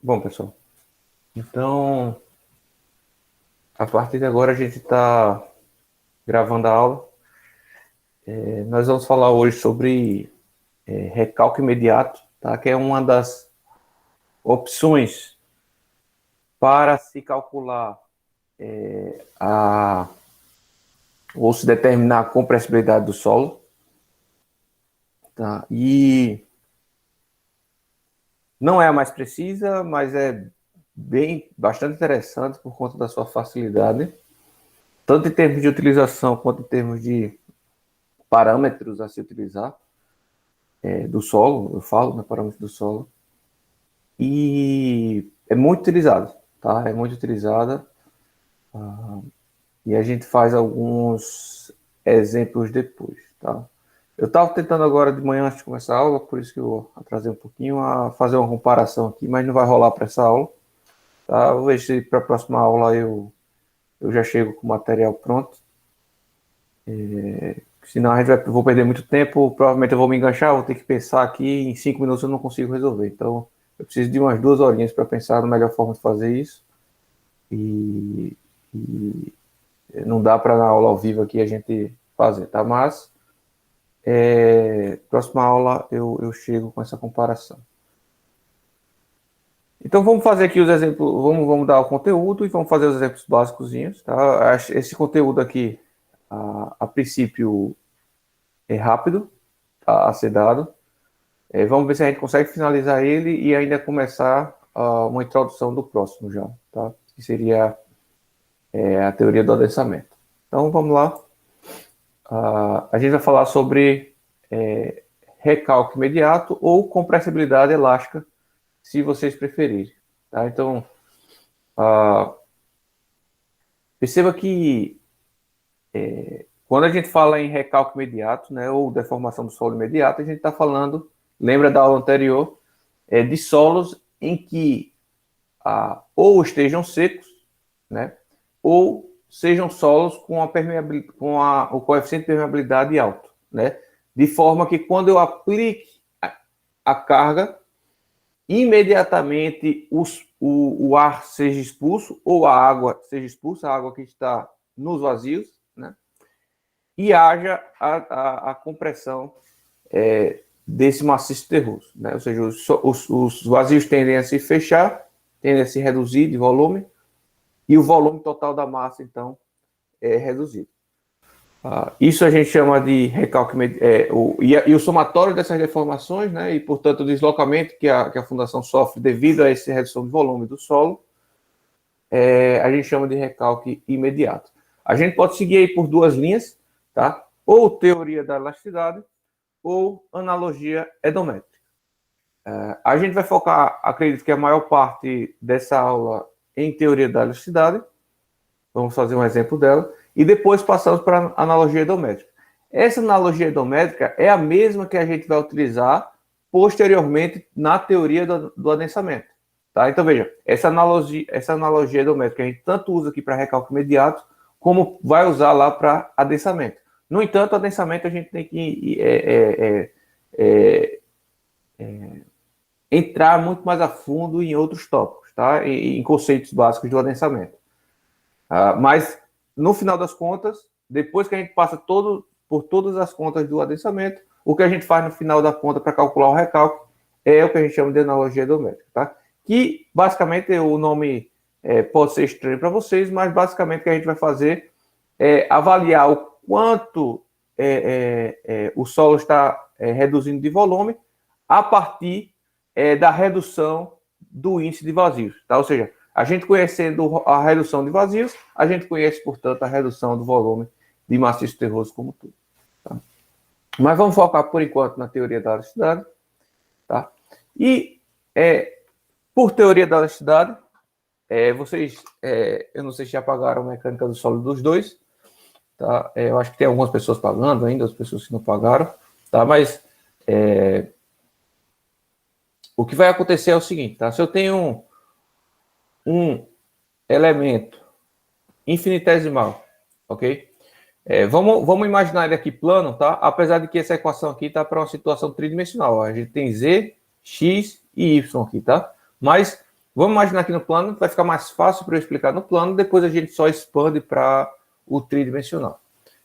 Bom, pessoal, então, a partir de agora a gente está gravando a aula. Nós vamos falar hoje sobre recalque imediato, tá? Que é uma das opções para se calcular ou se determinar a compressibilidade do solo, tá? E não é a mais precisa, mas é bastante interessante por conta da sua facilidade, tanto em termos de utilização quanto em termos de parâmetros a se utilizar do solo, eu falo, né, parâmetros do solo, e é muito utilizado, tá? É muito utilizada, e a gente faz alguns exemplos depois, tá? Eu estava tentando agora de manhã antes de começar a aula, por isso que eu atrasei um pouquinho, a fazer uma comparação aqui, mas não vai rolar para essa aula, tá? Vou ver se para a próxima aula eu já chego com o material pronto. Senão vou perder muito tempo, provavelmente eu vou me enganchar, vou ter que pensar aqui, em 5 minutos eu não consigo resolver. Então, eu preciso de umas 2 horinhas para pensar na melhor forma de fazer isso. E não dá para na aula ao vivo aqui a gente fazer, tá? Mas, próxima aula eu chego com essa comparação. Então, vamos fazer aqui os exemplos, vamos dar o conteúdo e vamos fazer os exemplos básicos, tá? Esse conteúdo aqui, a princípio, é rápido a ser dado. Vamos ver se a gente consegue finalizar ele e ainda começar uma introdução do próximo já, tá? Que seria a teoria do adensamento. Então, vamos lá. A gente vai falar sobre recalque imediato ou compressibilidade elástica, se vocês preferirem, tá? Então, perceba que quando a gente fala em recalque imediato, né, ou deformação do solo imediato, a gente está falando, lembra da aula anterior, de solos em que ou estejam secos, né, ou sejam solos com o coeficiente de permeabilidade alto, né, de forma que quando eu aplique a carga, imediatamente o ar seja expulso, ou a água seja expulsa, a água que está nos vazios, né, e haja a compressão desse maciço terroso, né? Ou seja, os vazios tendem a se fechar, tendem a se reduzir de volume, e o volume total da massa, então, é reduzido. Isso a gente chama de recalque e o somatório dessas deformações, né, e, portanto, o deslocamento que a fundação sofre devido a essa redução de volume do solo, a gente chama de recalque imediato. A gente pode seguir aí por 2 linhas, tá? Ou teoria da elasticidade, ou analogia edométrica. A gente vai focar, acredito que a maior parte dessa aula em teoria da elasticidade. Vamos fazer um exemplo dela. E depois passamos para a analogia edométrica. Essa analogia edométrica é a mesma que a gente vai utilizar posteriormente na teoria do adensamento. Tá? Então, veja, essa analogia edométrica que a gente tanto usa aqui para recalque imediato, como vai usar lá para adensamento. No entanto, adensamento a gente tem que entrar muito mais a fundo em outros tópicos, tá? Em conceitos básicos do adensamento. Mas, no final das contas, depois que a gente passa por todas as contas do adensamento, o que a gente faz no final da conta para calcular o recalque é o que a gente chama de analogia edométrica, tá? Que, basicamente, o nome pode ser estranho para vocês, mas, basicamente, o que a gente vai fazer é avaliar o quanto o solo está reduzindo de volume a partir da redução do índice de vazios, tá? Ou seja, a gente conhecendo a redução de vazios, a gente conhece, portanto, a redução do volume de maciço terroso como tudo. Tá? Mas vamos focar, por enquanto, na teoria da elasticidade. Tá? E, por teoria da elasticidade, vocês, eu não sei se já pagaram a mecânica do sólido dos dois. Tá? Eu acho que tem algumas pessoas pagando ainda, as pessoas que não pagaram. Tá? Mas o que vai acontecer é o seguinte, tá? Se eu tenho um elemento infinitesimal, ok? Vamos imaginar ele aqui plano, tá? Apesar de que essa equação aqui está para uma situação tridimensional. A gente tem z, x e y aqui, tá? Mas Vamos imaginar aqui no plano, vai ficar mais fácil para eu explicar no plano, depois a gente só expande para o tridimensional.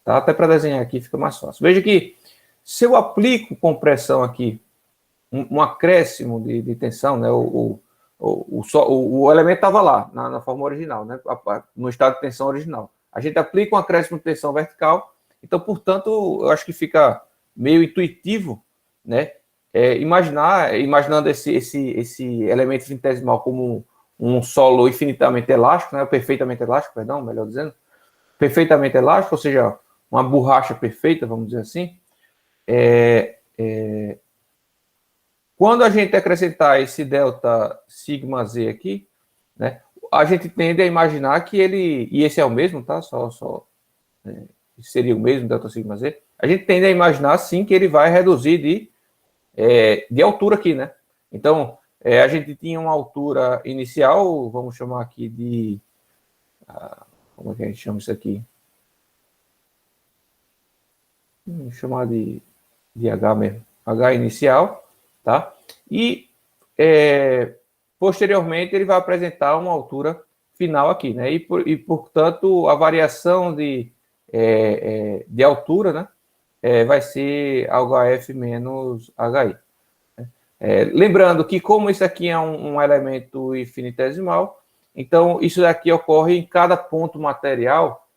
Tá? Até para desenhar aqui fica mais fácil. Veja que se eu aplico compressão aqui, um acréscimo de tensão, né? O elemento estava lá, na forma original, né? No estado de tensão original. A gente aplica um acréscimo de tensão vertical, então, portanto, eu acho que fica meio intuitivo, né? Imaginando esse elemento infinitesimal como um solo infinitamente elástico, né? Perfeitamente elástico, perdão, melhor dizendo, perfeitamente elástico, ou seja, uma borracha perfeita, vamos dizer assim. Quando a gente acrescentar esse delta sigma z aqui, né, a gente tende a imaginar que ele, e esse é o mesmo, tá? Seria o mesmo delta sigma z. A gente tende a imaginar, sim, que ele vai reduzir de altura aqui, né? Então, a gente tinha uma altura inicial, vamos chamar aqui de... como é que a gente chama isso aqui? Vamos chamar de H mesmo. H inicial, tá? E posteriormente ele vai apresentar uma altura final aqui, né? Portanto, a variação de altura, né? Vai ser HF menos HI. Lembrando que como isso aqui é um elemento infinitesimal, então isso daqui ocorre em cada ponto material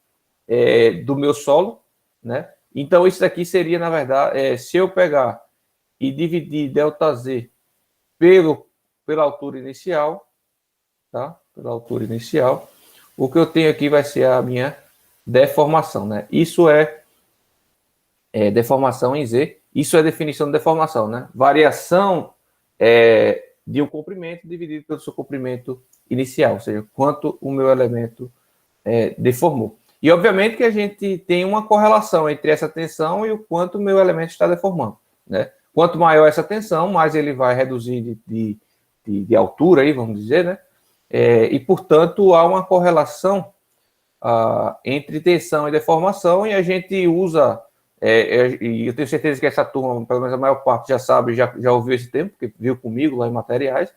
do meu solo, né? Então isso daqui seria, na verdade, se eu pegar e dividir ΔZ pela altura inicial, tá? Pela altura inicial, o que eu tenho aqui vai ser a minha deformação, né? Isso é deformação em Z, isso é definição de deformação, né? Variação de um comprimento dividido pelo seu comprimento inicial, ou seja, quanto o meu elemento deformou. E, obviamente, que a gente tem uma correlação entre essa tensão e o quanto o meu elemento está deformando, né? Quanto maior essa tensão, mais ele vai reduzir de altura, aí, vamos dizer, né? E, portanto, há uma correlação entre tensão e deformação, e a gente usa, e eu tenho certeza que essa turma, pelo menos a maior parte já sabe, já ouviu esse termo, porque viu comigo lá em materiais,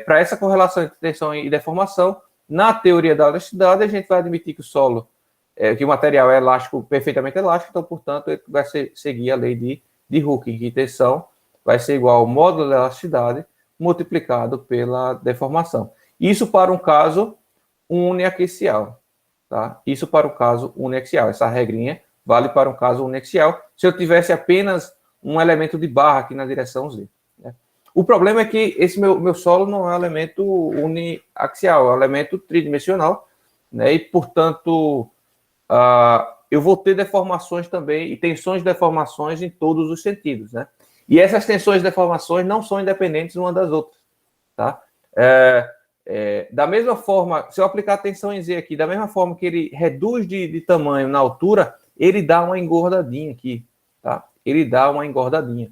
para essa correlação entre tensão e deformação, na teoria da elasticidade, a gente vai admitir que o solo, que o material é elástico, perfeitamente elástico, então, portanto, ele vai seguir a lei de Hooke, que tensão vai ser igual ao módulo da elasticidade multiplicado pela deformação. Isso para um caso uniaxial, tá? Isso para o caso uniaxial. Essa regrinha vale para um caso uniaxial. Se eu tivesse apenas um elemento de barra aqui na direção Z, né? O problema é que esse meu solo não é um elemento uniaxial, é um elemento tridimensional, né? E, portanto, eu vou ter deformações também, e tensões e deformações em todos os sentidos, né? E essas tensões e deformações não são independentes uma das outras, tá? Da mesma forma, se eu aplicar a tensão em Z aqui, da mesma forma que ele reduz de tamanho na altura, ele dá uma engordadinha aqui, tá? Ele dá uma engordadinha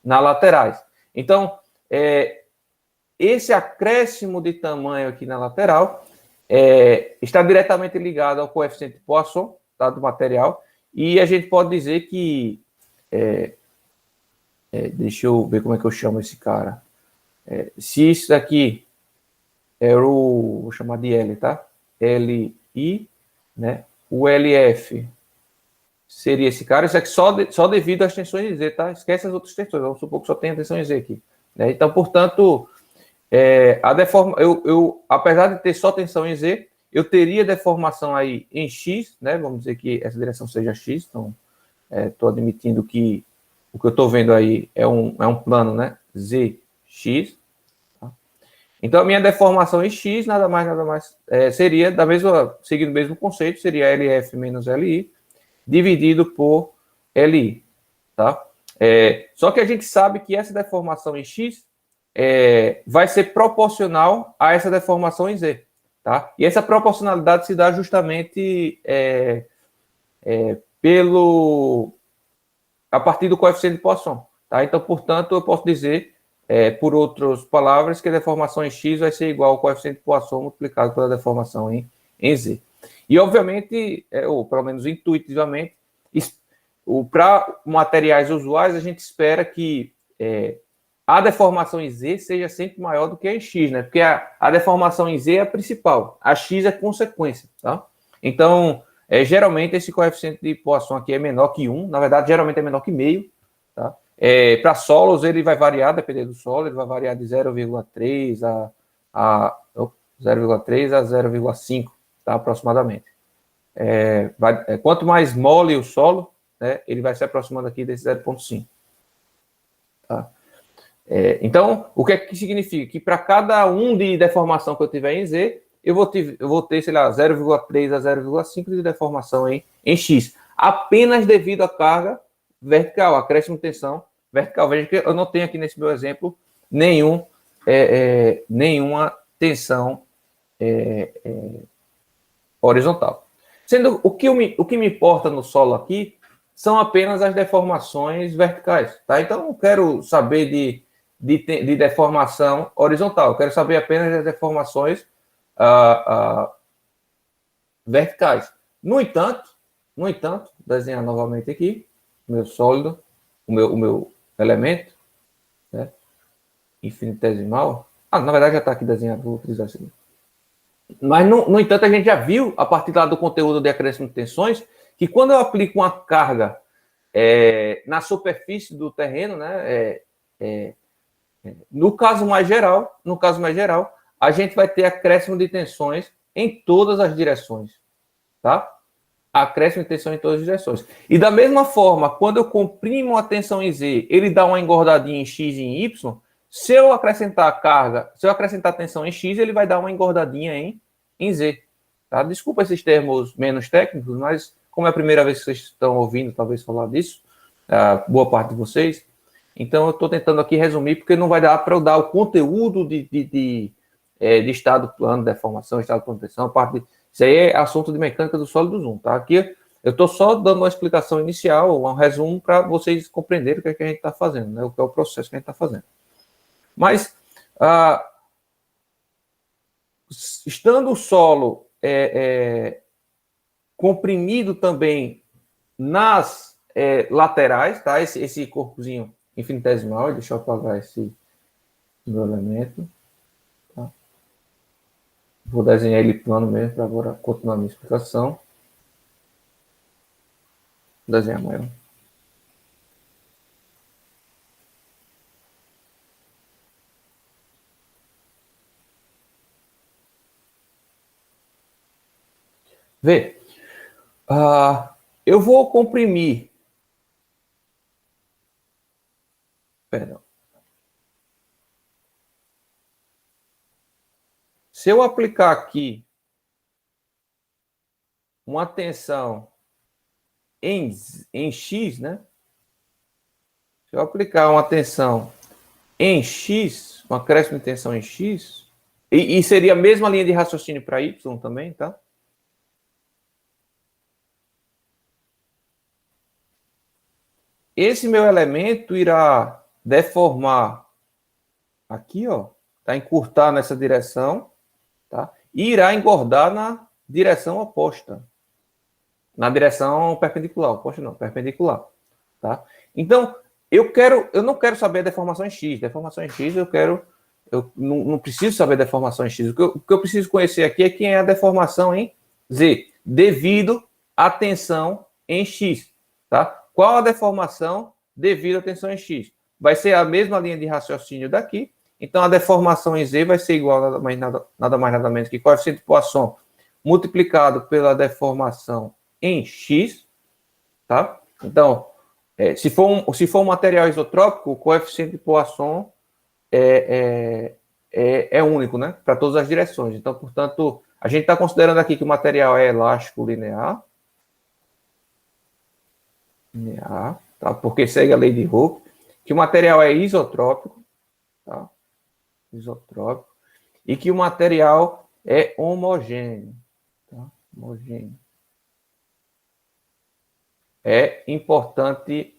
nas laterais. Então, esse acréscimo de tamanho aqui na lateral está diretamente ligado ao coeficiente de Poisson, tá, do material, e a gente pode dizer que... deixa eu ver como é que eu chamo esse cara. Se isso daqui vou chamar de L, tá? LI, né? O LF seria esse cara. Isso aqui só devido às tensões de Z, tá? Esquece as outras tensões. Vamos supor que só tem a tensão em Z aqui, né? Então, portanto, apesar de ter só tensão em Z, eu teria deformação aí em X, né? Vamos dizer que essa direção seja X. Então, estou admitindo que o que eu estou vendo aí é um plano, né? ZX. Tá? Então, a minha deformação em X, nada mais seria, seguindo o mesmo conceito, seria LF menos LI, dividido por LI. Tá? Só que a gente sabe que essa deformação em X vai ser proporcional a essa deformação em Z. Tá? E essa proporcionalidade se dá justamente a partir do coeficiente de Poisson. Tá? Então, portanto, eu posso dizer, por outras palavras, que a deformação em X vai ser igual ao coeficiente de Poisson multiplicado pela deformação em Z. E, obviamente, ou pelo menos intuitivamente, para materiais usuais, a gente espera que a deformação em Z seja sempre maior do que a em X, né? Porque a deformação em Z é a principal, a X é consequência, tá? Então, geralmente esse coeficiente de Poisson aqui é menor que 1, na verdade, geralmente é menor que meio, tá? Para solos, ele vai variar, dependendo do solo, ele vai variar de 0,3 a 0,3 a 0,5, tá? Aproximadamente. Quanto mais mole o solo, né, ele vai se aproximando aqui desse 0,5. Tá? Então, o que é que significa? Que para cada um de deformação que eu tiver em Z, eu vou ter sei lá, 0,3 a 0,5 de deformação em X. Apenas devido à carga vertical, acréscimo de tensão vertical. Veja que eu não tenho aqui nesse meu exemplo nenhuma tensão horizontal. Sendo o que me importa no solo aqui são apenas as deformações verticais. Tá? Então, não quero saber de deformação horizontal, eu quero saber apenas das deformações verticais. No entanto, desenhar novamente aqui o meu sólido, o meu elemento, né, infinitesimal. Na verdade já está aqui desenhado, vou utilizar isso aqui. Mas, no entanto, a gente já viu, a partir lá do conteúdo de acréscimo de tensões, que quando eu aplico uma carga na superfície do terreno, né, no caso mais geral, a gente vai ter acréscimo de tensões em todas as direções, tá? Acréscimo de tensão em todas as direções. E da mesma forma, quando eu comprimo a tensão em Z, ele dá uma engordadinha em X e em Y. Se eu acrescentar carga, se eu acrescentar tensão em X, ele vai dar uma engordadinha em Z. Tá? Desculpa esses termos menos técnicos, mas como é a primeira vez que vocês estão ouvindo, talvez, falar disso, boa parte de vocês, então eu estou tentando aqui resumir, porque não vai dar para eu dar o conteúdo de estado plano, deformação, estado plano de tensão, a parte de... Isso aí é assunto de mecânica do sólido do Zoom, tá? Aqui eu estou só dando uma explicação inicial, um resumo para vocês compreenderem o que, é que a gente está fazendo, né? O que é o processo que a gente está fazendo. Mas, estando o solo comprimido também nas laterais, tá? Esse corpozinho infinitesimal, deixa eu apagar esse meu elemento. Tá? Vou desenhar ele plano mesmo para agora continuar a minha explicação. Vou desenhar maior. Vê, eu vou comprimir. Perdão. Se eu aplicar aqui uma tensão em X, né? Se eu aplicar uma tensão em X, uma acréscimo de tensão em X, e seria a mesma linha de raciocínio para Y também, tá? Esse meu elemento irá deformar aqui, ó, tá? Encurtar nessa direção, tá? E irá engordar na direção oposta. Na direção perpendicular, oposta não, perpendicular, tá? Então, eu não quero saber a deformação em X. Deformação em X eu não preciso saber a deformação em X. O que eu preciso conhecer aqui é quem é a deformação em Z, devido à tensão em X, tá? Qual a deformação devido à tensão em X? Vai ser a mesma linha de raciocínio daqui. Então, a deformação em Z vai ser igual a nada mais nada menos que coeficiente de Poisson multiplicado pela deformação em X, tá? Então, se for um material isotrópico, o coeficiente de Poisson é único, né? Para todas as direções. Então, portanto, a gente está considerando aqui que o material é elástico linear, tá? Porque segue a lei de Hooke, que o material é isotrópico, tá? Isotrópico, e que o material é homogêneo, tá? Homogêneo. É importante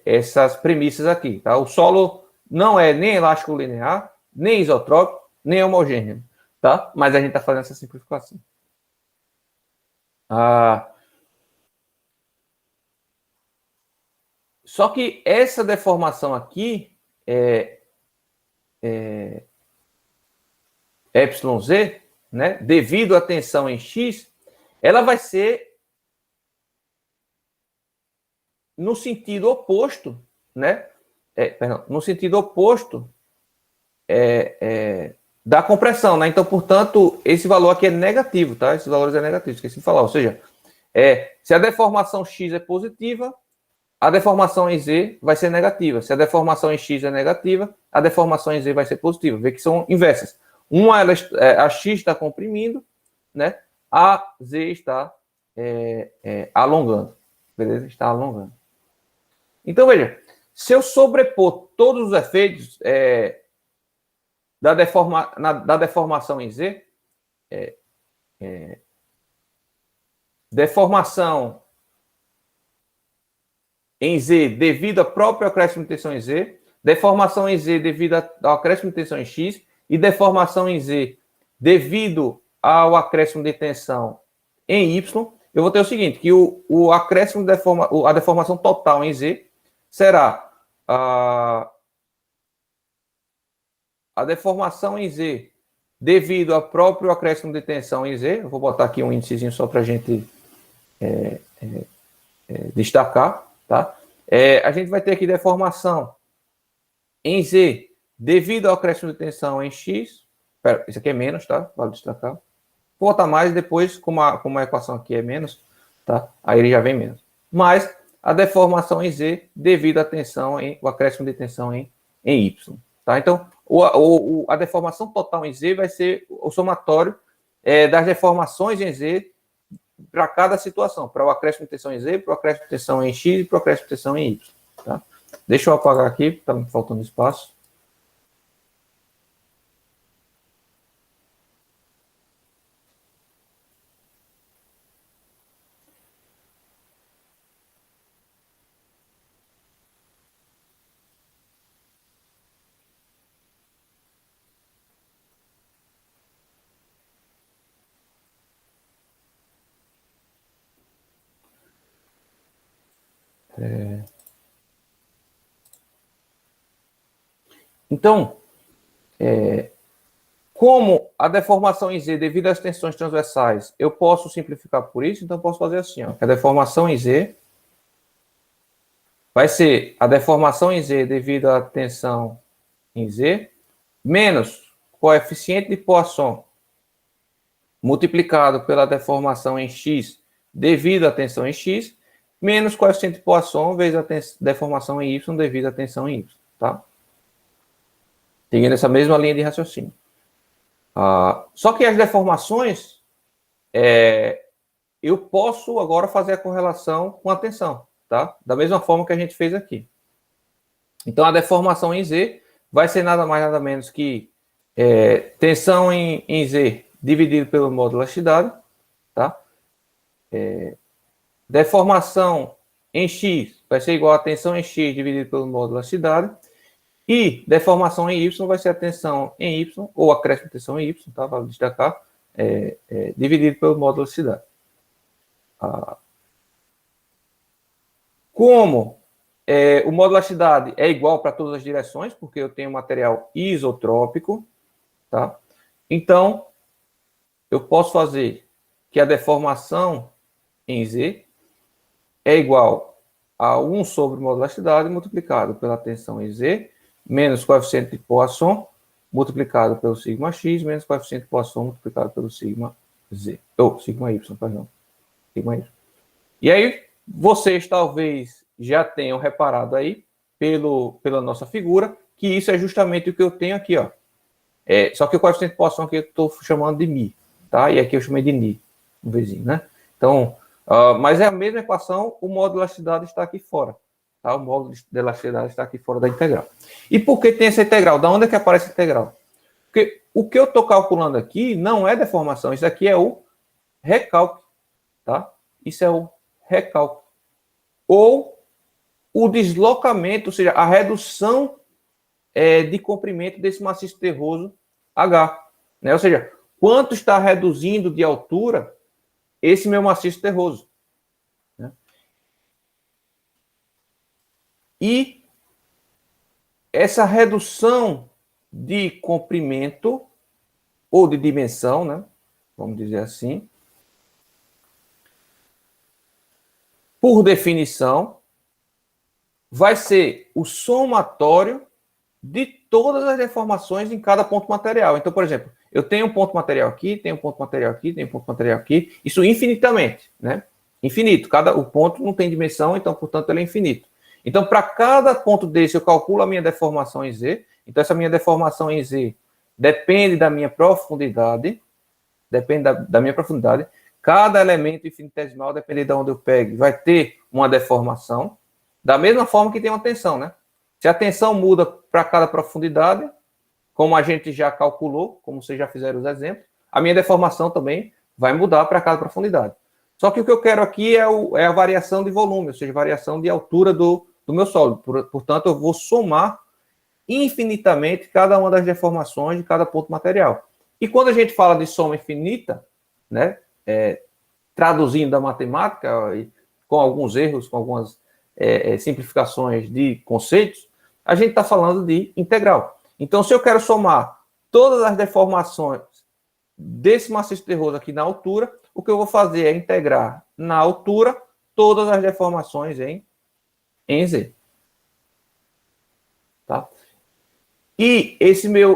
essas premissas aqui, tá? O solo não é nem elástico linear, nem isotrópico, nem homogêneo, tá? Mas a gente está fazendo essa simplificação. Só que essa deformação aqui, EYZ, né, devido à tensão em X, ela vai ser no sentido oposto, né? No sentido oposto da compressão, né? Então, portanto, esse valor aqui é negativo, tá? Esses valores é negativo, esqueci de falar. Ou seja, se a deformação X é positiva, a deformação em Z vai ser negativa. Se a deformação em X é negativa, a deformação em Z vai ser positiva. Vê que são inversas. A X está comprimindo, né? A Z está alongando. Beleza? Está alongando. Então, veja, se eu sobrepor todos os efeitos da deformação em Z, deformação em Z devido ao próprio acréscimo de tensão em Z, deformação em Z devido ao acréscimo de tensão em X e deformação em Z devido ao acréscimo de tensão em Y, eu vou ter o seguinte, que o acréscimo a deformação total em Z será a deformação em Z devido ao próprio acréscimo de tensão em Z. Eu vou botar aqui um índicezinho só para a gente destacar, tá? A gente vai ter aqui deformação em Z devido ao acréscimo de tensão em X. Pera, isso aqui é menos, tá? Vale destacar. Vou botar mais depois, como a equação aqui é menos, tá? Aí ele já vem menos. Mas a deformação em Z devido à tensão o acréscimo de tensão em Y, tá? Então, a deformação total em Z vai ser o somatório das deformações em Z para cada situação, para o acréscimo de tensão em Z, para o acréscimo de tensão em X e para o acréscimo de tensão em Y, tá? Deixa eu apagar aqui, está me faltando espaço. Então, como a deformação em Z devido às tensões transversais, eu posso simplificar por isso, então eu posso fazer assim, ó, que a deformação em Z vai ser a deformação em Z devido à tensão em Z, menos coeficiente de Poisson multiplicado pela deformação em X devido à tensão em X, menos coeficiente de Poisson vezes a deformação em Y devido à tensão em Y, tá? Seguindo essa mesma linha de raciocínio. Só que as deformações, eu posso agora fazer a correlação com a tensão, tá? Da mesma forma que a gente fez aqui. Então, a deformação em Z vai ser nada mais nada menos que tensão em Z dividido pelo módulo elasticidade, tá? Deformação em X vai ser igual a tensão em X dividido pelo módulo elasticidade. E deformação em Y vai ser a tensão em Y, ou acréscimo de tensão em Y, tá? Vale destacar, dividido pelo módulo de elasticidade. Como o módulo de elasticidade é igual para todas as direções, porque eu tenho material isotrópico, tá? Então, eu posso fazer que a deformação em Z é igual a 1 sobre o módulo de elasticidade multiplicado pela tensão em Z, menos coeficiente de Poisson multiplicado pelo sigma x, menos coeficiente de Poisson multiplicado pelo sigma z. Ou sigma y, perdão. Sigma y. E aí, vocês talvez já tenham reparado aí, pela nossa figura, que isso é justamente o que eu tenho aqui, ó. Só que o coeficiente de Poisson aqui eu estou chamando de mi, tá? E aqui eu chamei de ni, um vizinho, né? Então, mas é a mesma equação, o módulo de elasticidade está aqui fora. Tá? O módulo de elasticidade está aqui fora da integral. E por que tem essa integral? Da onde é que aparece a integral? Porque o que eu estou calculando aqui não é deformação, isso aqui é o recálculo. Tá? Isso é o recálculo. Ou o deslocamento, ou seja, a redução de comprimento desse maciço terroso H. Né? Ou seja, quanto está reduzindo de altura esse meu maciço terroso. Né? E essa redução de comprimento ou de dimensão, né? Vamos dizer assim, por definição, vai ser o somatório de todas as deformações em cada ponto material. Então, por exemplo, eu tenho um ponto material aqui, tenho um ponto material aqui, tenho um ponto material aqui, isso infinitamente, né? Infinito. O ponto não tem dimensão, então, portanto, ele é infinito. Então, para cada ponto desse, eu calculo a minha deformação em Z. Então, essa minha deformação em Z depende da minha profundidade, Cada elemento infinitesimal, dependendo de onde eu pegue, vai ter uma deformação, da mesma forma que tem uma tensão, né? Se a tensão muda para cada profundidade, como a gente já calculou, como vocês já fizeram os exemplos, a minha deformação também vai mudar para cada profundidade. Só que o que eu quero aqui é a variação de volume, ou seja, variação de altura do meu solo. Portanto, eu vou somar infinitamente cada uma das deformações de cada ponto material. E quando a gente fala de soma infinita, né, traduzindo da matemática, com alguns erros, com algumas simplificações de conceitos, a gente está falando de integral. Então, se eu quero somar todas as deformações desse maciço terroso aqui na altura, o que eu vou fazer é integrar na altura todas as deformações em Z. Tá? E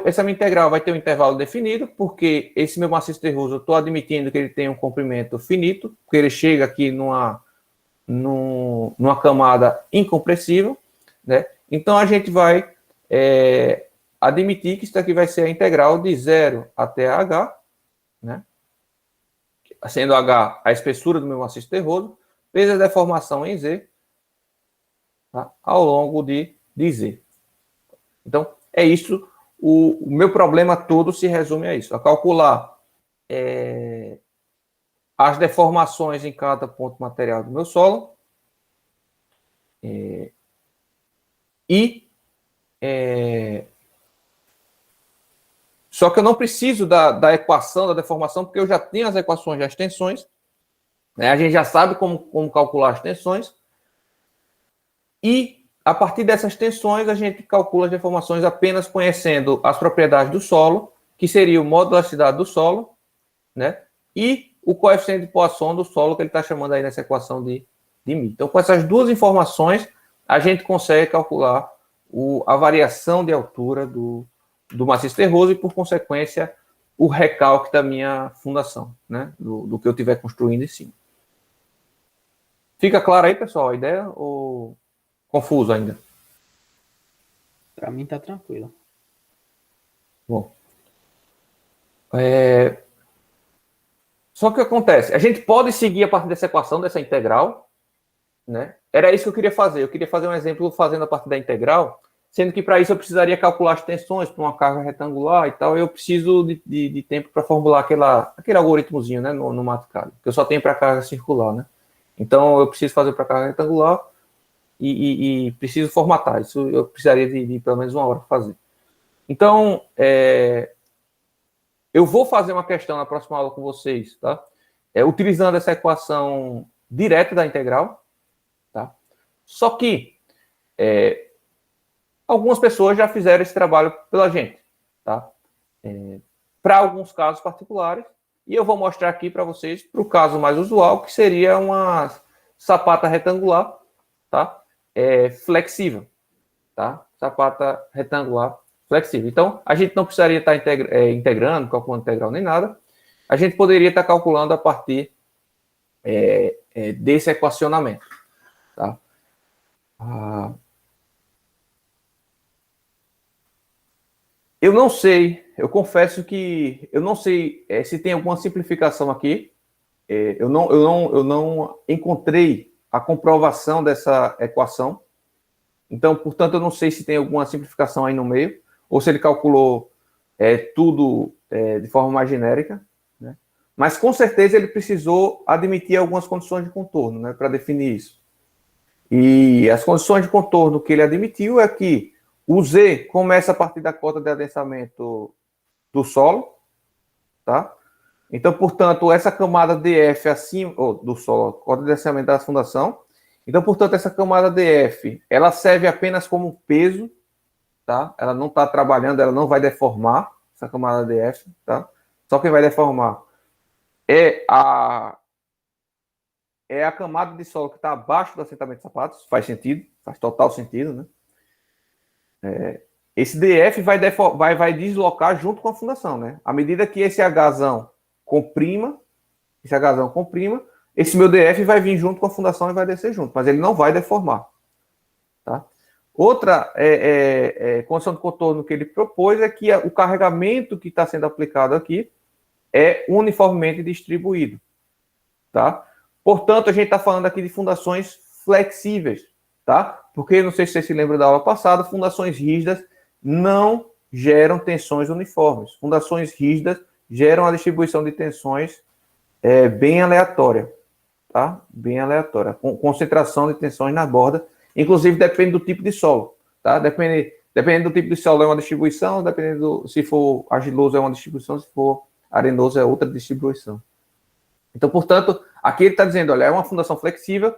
essa minha integral vai ter um intervalo definido, porque esse meu maciço terroso, eu estou admitindo que ele tem um comprimento finito, porque ele chega aqui numa camada incompressível, né? Então, a gente vai admitir que isso aqui vai ser a integral de 0 até H, né? Sendo H a espessura do meu maciço terroso, vezes a deformação em Z, tá? Ao longo de Z. Então, é isso. O meu problema todo se resume a isso, a calcular as deformações em cada ponto material do meu solo só que eu não preciso da equação da deformação, porque eu já tenho as equações das tensões, né? A gente já sabe como calcular as tensões, e a partir dessas tensões, a gente calcula as deformações apenas conhecendo as propriedades do solo, que seria o modo de elasticidade do solo, né? E o coeficiente de Poisson do solo, que ele está chamando aí nessa equação de μ. Então, com essas duas informações, a gente consegue calcular a variação de altura do maciço terroso e, por consequência, o recalque da minha fundação, né? Do que eu estiver construindo em cima. Fica claro aí, pessoal, a ideia? Ou confuso ainda? Para mim tá tranquilo. Bom. Só que o que acontece? A gente pode seguir a partir dessa equação, dessa integral, né? Era isso que eu queria fazer. Eu queria fazer um exemplo fazendo a partir da integral, sendo que para isso eu precisaria calcular as tensões para uma carga retangular e tal. Eu preciso de tempo para formular aquele algoritmozinho, né, no MATLAB, que eu só tenho para carga circular, né? Então eu preciso fazer para carga retangular e preciso formatar. Isso eu precisaria de pelo menos uma hora para fazer. Então, eu vou fazer uma questão na próxima aula com vocês, tá? Utilizando essa equação direta da integral, tá? Só que algumas pessoas já fizeram esse trabalho pela gente, tá? Para alguns casos particulares, e eu vou mostrar aqui para vocês para o caso mais usual, que seria uma sapata retangular, tá? Flexível, tá? Sapata retangular flexível. Então, a gente não precisaria estar integrando, calculando integral nem nada. A gente poderia estar calculando a partir desse equacionamento, tá? Eu não sei, eu confesso que eu não sei se tem alguma simplificação aqui. Eu não encontrei a comprovação dessa equação. Então, portanto, eu não sei se tem alguma simplificação aí no meio, ou se ele calculou tudo de forma mais genérica, né? Mas, com certeza, ele precisou admitir algumas condições de contorno, né, para definir isso. E as condições de contorno que ele admitiu é que o Z começa a partir da cota de adensamento do solo, tá? Então, portanto, essa camada DF acima do solo, cota de adensamento da fundação. Então, portanto, essa camada DF, ela serve apenas como peso, tá? Ela não está trabalhando, ela não vai deformar essa camada DF, tá? Só quem vai deformar é a camada de solo que está abaixo do assentamento de sapatos. Faz sentido, faz total sentido, né? Esse DF vai deslocar junto com a fundação, né? À medida que esse Hzão comprima, esse meu DF vai vir junto com a fundação e vai descer junto, mas ele não vai deformar, tá? Outra condição de contorno que ele propôs é que o carregamento que está sendo aplicado aqui é uniformemente distribuído, tá? Portanto, a gente está falando aqui de fundações flexíveis, tá? Porque, não sei se você se lembra da aula passada, fundações rígidas não geram tensões uniformes. Fundações rígidas geram a distribuição de tensões bem aleatória, tá? Bem aleatória, com concentração de tensões na borda, inclusive depende do tipo de solo, tá? Dependendo do tipo de solo é uma distribuição, se for argiloso é uma distribuição, se for arenoso é outra distribuição. Então, portanto, aqui ele está dizendo, olha, é uma fundação flexível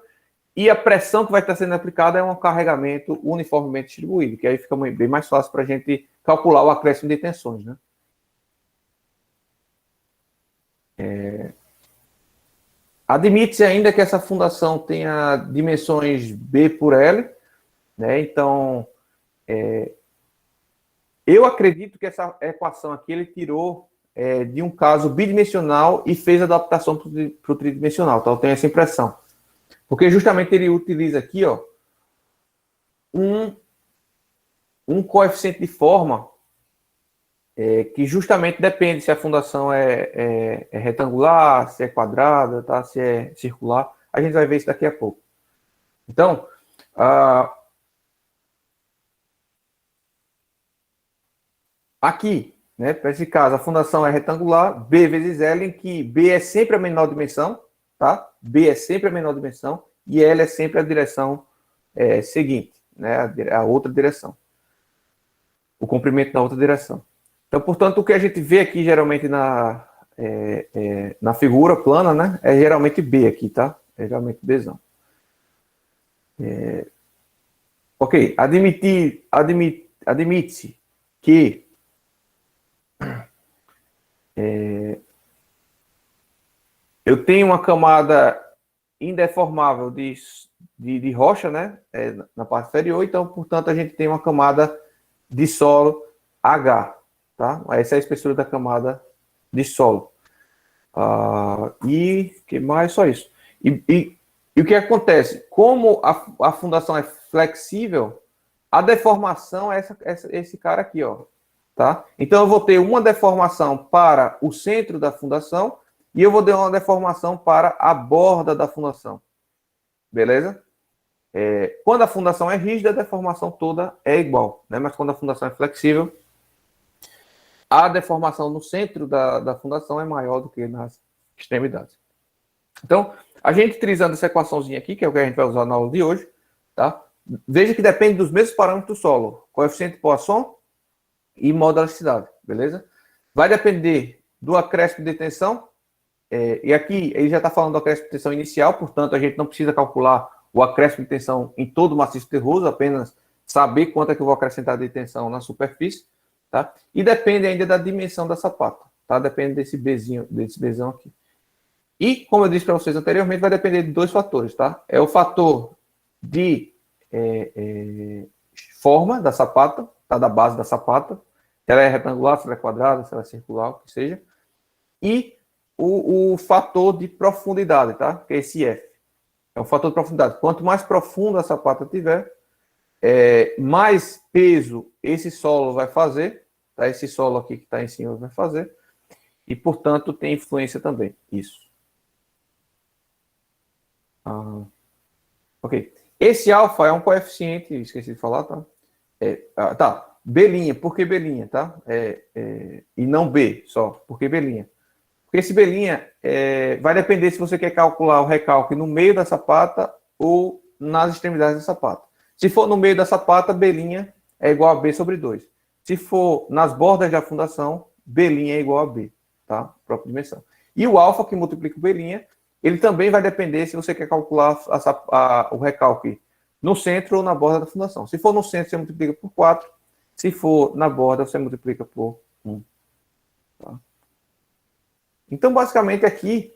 e a pressão que vai estar sendo aplicada é um carregamento uniformemente distribuído, que aí fica bem mais fácil para a gente calcular o acréscimo de tensões, né? Admite-se ainda que essa fundação tenha dimensões B por L, né? Então, eu acredito que essa equação aqui ele tirou de um caso bidimensional e fez adaptação para o tridimensional, tá? Eu tenho essa impressão. Porque justamente ele utiliza aqui, ó, um coeficiente de forma que justamente depende se a fundação é retangular, se é quadrada, tá? Se é circular. A gente vai ver isso daqui a pouco. Então, aqui, né, para esse caso, a fundação é retangular, B vezes L, em que B é sempre a menor dimensão, tá? B é sempre a menor dimensão e L é sempre a direção seguinte, né? A outra direção. O comprimento da outra direção. Então, portanto, o que a gente vê aqui geralmente na figura plana, né? É geralmente B aqui, tá? É geralmente Bzão. Ok, admite-se que eu tenho uma camada indeformável de rocha, né? Na parte inferior, então, portanto, a gente tem uma camada de solo H, tá? Essa é a espessura da camada de solo. E que mais? Só isso. E o que acontece? Como a fundação é flexível, a deformação é esse cara aqui, ó. Tá? Então, eu vou ter uma deformação para o centro da fundação e eu vou ter uma deformação para a borda da fundação. Beleza? Quando a fundação é rígida, a deformação toda é igual, né? Mas quando a fundação é flexível, a deformação no centro da fundação é maior do que nas extremidades. Então, a gente utilizando essa equaçãozinha aqui, que é o que a gente vai usar na aula de hoje, tá? Veja que depende dos mesmos parâmetros do solo. Coeficiente de Poisson e modularidade, beleza? Vai depender do acréscimo de tensão, e aqui ele já está falando do acréscimo de tensão inicial, portanto, a gente não precisa calcular o acréscimo de tensão em todo o maciço terroso, apenas saber quanto é que eu vou acrescentar de tensão na superfície, tá? E depende ainda da dimensão da sapata, tá? Depende desse Bzão aqui. E, como eu disse para vocês anteriormente, vai depender de dois fatores, tá? É o fator de forma da sapata, tá? Da base da sapata, se ela é retangular, se ela é quadrada, se ela é circular, o que seja. E o fator de profundidade, tá? Que é esse F. É um fator de profundidade. Quanto mais profundo a sapata tiver, mais peso esse solo vai fazer, tá? Esse solo aqui que está em cima vai fazer. E, portanto, tem influência também. Isso. Ok. Esse alfa é um coeficiente, esqueci de falar, tá? Tá. B', por que B', tá? E não B só, por que B'? Porque esse B' vai depender se você quer calcular o recalque no meio da sapata ou nas extremidades da sapata. Se for no meio da sapata, B' é igual a B sobre 2. Se for nas bordas da fundação, B' é igual a B, tá? Própria dimensão. E o alfa, que multiplica o B', ele também vai depender se você quer calcular o recalque no centro ou na borda da fundação. Se for no centro, você multiplica por 4. Se for na borda, você multiplica por 1. Tá? Então, basicamente, aqui,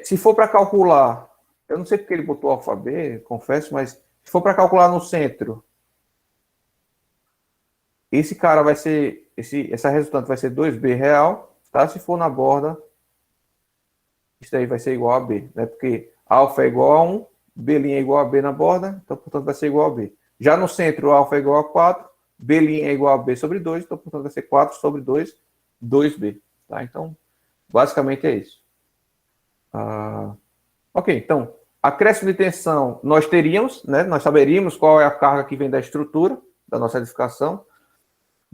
se for para calcular, eu não sei porque ele botou alfabeto, confesso, mas se for para calcular no centro, esse cara vai ser, essa resultante vai ser 2b real, tá? Se for na borda, isso aí vai ser igual a b, né? Porque alfa é igual a 1, b' é igual a b na borda, então, portanto, vai ser igual a b. Já no centro, alfa é igual a 4, b' é igual a b sobre 2, então, portanto, vai ser 4 sobre 2, 2b, tá? Então, basicamente é isso. Ok, então, acréscimo de tensão nós teríamos, né? Nós saberíamos qual é a carga que vem da estrutura da nossa edificação.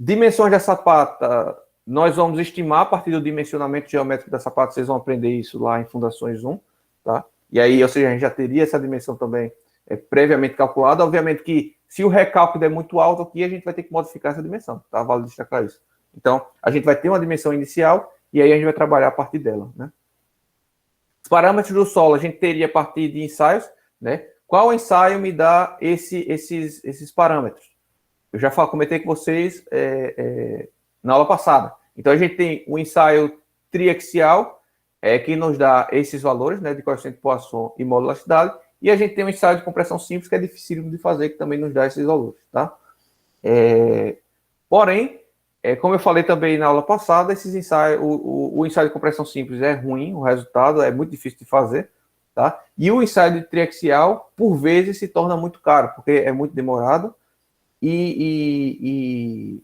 Dimensões da sapata, nós vamos estimar a partir do dimensionamento geométrico da sapata, vocês vão aprender isso lá em Fundações 1, tá? E aí, ou seja, a gente já teria essa dimensão também previamente calculada. Obviamente que se o recálculo é muito alto aqui, a gente vai ter que modificar essa dimensão, tá? Vale destacar isso. Então, a gente vai ter uma dimensão inicial e aí a gente vai trabalhar a partir dela, né? Os parâmetros do solo a gente teria a partir de ensaios, né? Qual ensaio me dá esses parâmetros? Eu já comentei com vocês na aula passada. Então, a gente tem o ensaio triaxial, que nos dá esses valores, né, de coeficiente de Poisson e modularidade, e a gente tem um ensaio de compressão simples, que é difícil de fazer, que também nos dá esses valores, tá? Porém, como eu falei também na aula passada, esses ensaios, o ensaio de compressão simples é ruim, o resultado é muito difícil de fazer, tá? E o ensaio de triaxial, por vezes, se torna muito caro, porque é muito demorado e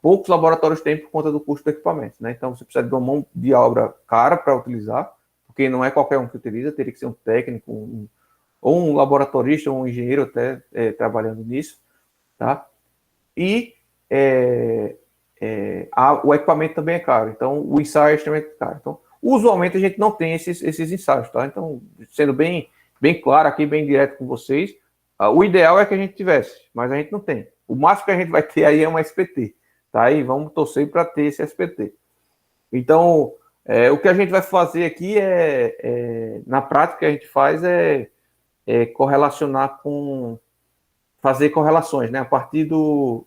poucos laboratórios têm por conta do custo do equipamento, né? Então, você precisa de uma mão de obra cara para utilizar, porque não é qualquer um que utiliza, teria que ser um técnico, ou um laboratorista, ou um engenheiro até trabalhando nisso, tá? E o equipamento também é caro, então o ensaio é extremamente caro. Então, usualmente a gente não tem esses ensaios, tá? Então, sendo bem claro aqui, bem direto com vocês, o ideal é que a gente tivesse, mas a gente não tem. O máximo que a gente vai ter aí é uma SPT, tá? E vamos torcer para ter esse SPT. Então, o que a gente vai fazer aqui na prática, a gente faz correlacionar fazer correlações, né? A partir do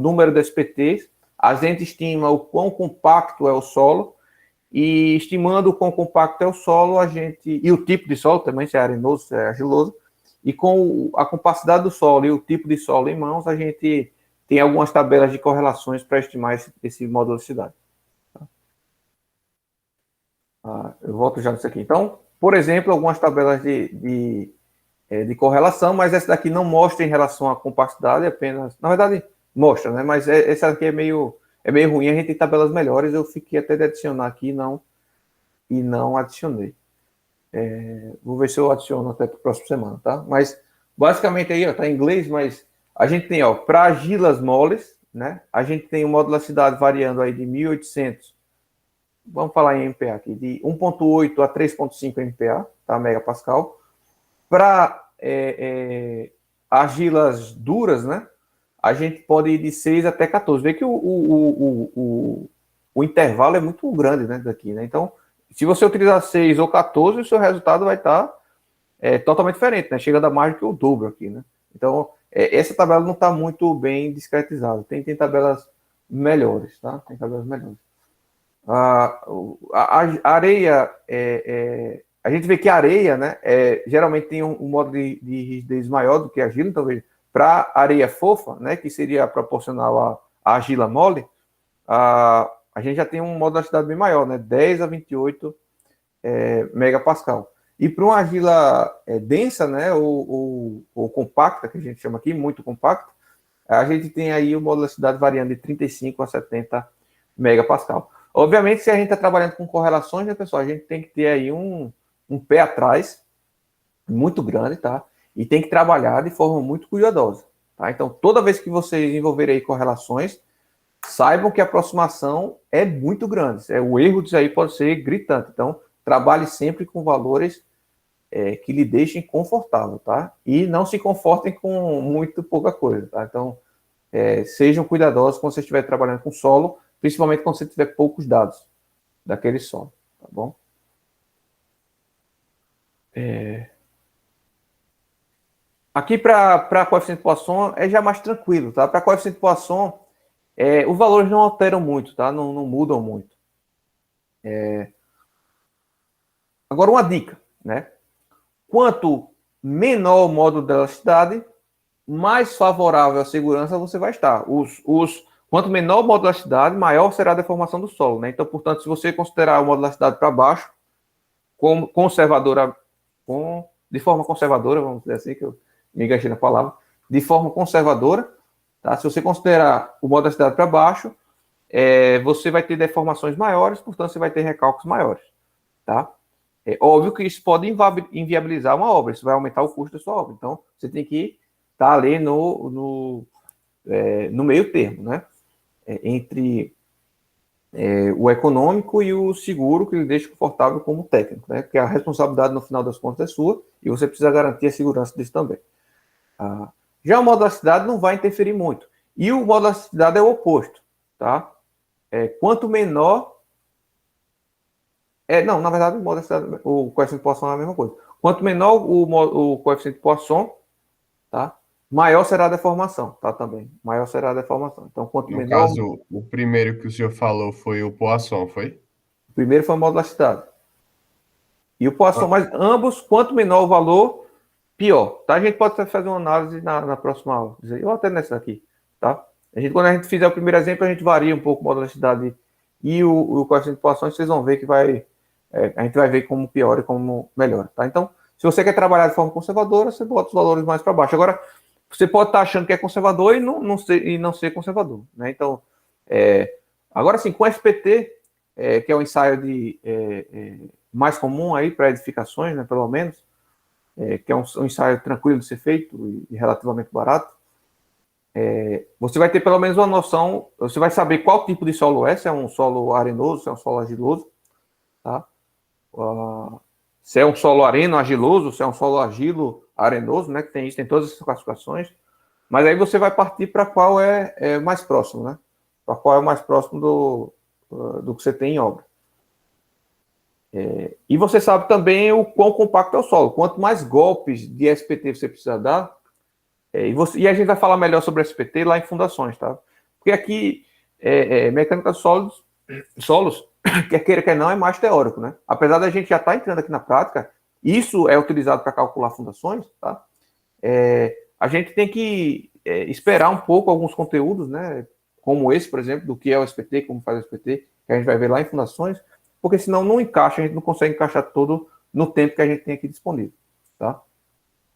número de SPTs, a gente estima o quão compacto é o solo, e estimando o quão compacto é o solo, e o tipo de solo também, se é arenoso, se é argiloso, e com a compacidade do solo e o tipo de solo em mãos, a gente tem algumas tabelas de correlações para estimar esse módulo de cidade. Eu volto já nisso aqui. Então, por exemplo, algumas tabelas de correlação, mas essa daqui não mostra em relação à compacidade, apenas... Na verdade, mostra, né? Mas essa aqui é meio ruim, a gente tem tabelas melhores, eu fiquei até de adicionar aqui e não adicionei. Vou ver se eu adiciono até para a próxima semana, tá? Mas, basicamente, aí, ó, tá em inglês, mas a gente tem, ó, para argilas moles, né? A gente tem o modularidade variando aí de 1.800, vamos falar em MPa aqui, de 1.8 a 3.5 MPa, tá? Megapascal. Para argilas duras, né? A gente pode ir de 6 até 14. Vê que o intervalo é muito grande, né, daqui, né? Então, se você utilizar 6 ou 14, o seu resultado vai estar totalmente diferente, né? Chegando a mais do que o dobro aqui, né? Então, essa tabela não está muito bem discretizada. Tem tabelas melhores, tá? Tem tabelas melhores. A areia, a gente vê que a areia, né, geralmente tem um modo de rigidez maior do que a argila, então, para areia fofa, né, que seria proporcional à argila mole, a gente já tem uma modularidade bem maior, né, 10 a 28 megapascal. E para uma argila densa, né, ou compacta, que a gente chama aqui, muito compacta, a gente tem aí uma modularidade variando de 35 a 70 megapascal. Obviamente, se a gente está trabalhando com correlações, né, pessoal, a gente tem que ter aí um pé atrás muito grande, tá? E tem que trabalhar de forma muito cuidadosa, tá? Então, toda vez que vocês envolverem aí correlações, saibam que a aproximação é muito grande. O erro disso aí pode ser gritante. Então, trabalhe sempre com valores que lhe deixem confortável, tá? E não se confortem com muito pouca coisa, tá? Então, sejam cuidadosos quando você estiver trabalhando com solo, principalmente quando você tiver poucos dados daquele solo, tá bom? Aqui para coeficiente Poisson é já mais tranquilo, tá? Para coeficiente Poisson, os valores não alteram muito, tá? Não mudam muito. Agora, uma dica, né? Quanto menor o módulo de elasticidade, mais favorável à segurança você vai estar. Quanto menor o módulo de elasticidade, maior será a deformação do solo, né? Então, portanto, se você considerar o módulo de elasticidade para baixo, como conservadora, de forma conservadora, vamos dizer assim, que eu me enganchei na palavra, de forma conservadora, tá? Se você considerar o módulo de elasticidade para baixo, você vai ter deformações maiores, portanto, você vai ter recalques maiores, tá? É óbvio que isso pode inviabilizar uma obra, isso vai aumentar o custo da sua obra. Então, você tem que estar ali no meio termo, né? Entre o econômico e o seguro, que lhe deixa confortável como técnico, né? Porque a responsabilidade, no final das contas, é sua e você precisa garantir a segurança disso também. Já o modo da cidade não vai interferir muito. E o modo da cidade é o oposto, tá? Quanto menor... não, na verdade, o coeficiente de Poisson é a mesma coisa. Quanto menor o coeficiente de Poisson, tá? Maior será a deformação, tá? Também. Maior será a deformação. Então, quanto No menor... caso, o primeiro que o senhor falou foi o Poisson, foi? O primeiro foi o modo elasticidade. E o Poisson, Ah. mas ambos, quanto menor o valor, pior. Tá? A gente pode fazer uma análise na próxima aula. Ou até nessa aqui, tá? Quando a gente fizer o primeiro exemplo, a gente varia um pouco o modo elasticidade e o coeficiente de Poisson, vocês vão ver que a gente vai ver como piora e como melhora, tá? Então, se você quer trabalhar de forma conservadora, você bota os valores mais para baixo. Agora, você pode estar achando que é conservador e não ser conservador, né? Então, agora sim, com SPT, que é o ensaio mais comum aí para edificações, né, pelo menos, que é um ensaio tranquilo de ser feito e relativamente barato, você vai ter pelo menos uma noção, você vai saber qual tipo de solo se é um solo arenoso, se é um solo argiloso, tá? Se é um solo areno argiloso, se é um solo argilo arenoso, né, que tem todas essas classificações, mas aí você vai partir para qual é mais próximo, né? Para qual é o mais próximo do que você tem em obra. E você sabe também o quão compacto é o solo. Quanto mais golpes de SPT você precisa dar, e a gente vai falar melhor sobre SPT lá em fundações, tá? Porque aqui, mecânica de solos, quer queira, quer não, é mais teórico, né? Apesar da gente já estar entrando aqui na prática, isso é utilizado para calcular fundações, tá? A gente tem que esperar um pouco alguns conteúdos, né? Como esse, por exemplo, do que é o SPT, como faz o SPT, que a gente vai ver lá em fundações, porque senão não encaixa, a gente não consegue encaixar todo no tempo que a gente tem aqui disponível, tá?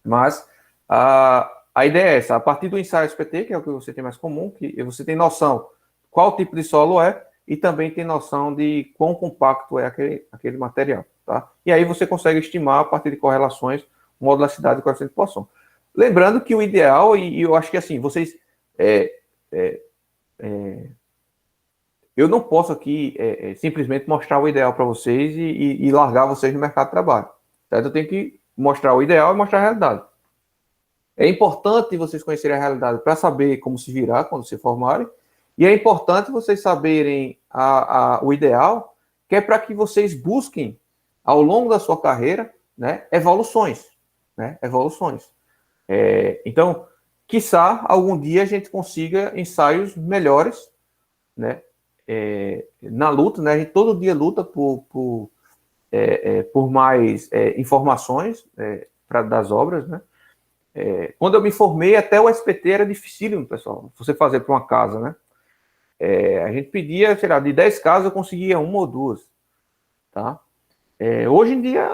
Mas a ideia é essa, a partir do ensaio SPT, que é o que você tem mais comum, que você tem noção qual tipo de solo e também tem noção de quão compacto é aquele material, tá? E aí você consegue estimar, a partir de correlações, modularidade e coeficiente de Poisson. Lembrando que o ideal, e eu acho que assim, vocês... eu não posso aqui simplesmente mostrar o ideal para vocês e largar vocês no mercado de trabalho, certo? Eu tenho que mostrar o ideal e mostrar a realidade. É importante vocês conhecerem a realidade para saber como se virar quando se formarem, e é importante vocês saberem o ideal, que é para que vocês busquem, ao longo da sua carreira, né, evoluções. Né, evoluções. Então, quiçá, algum dia a gente consiga ensaios melhores, né, na luta, né, a gente todo dia luta por mais informações das obras, né. Quando eu me formei, até o SPT era dificílimo, pessoal, você fazer para uma casa, né. A gente pedia, sei lá, de 10 casas eu conseguia uma ou duas, tá? Hoje em dia,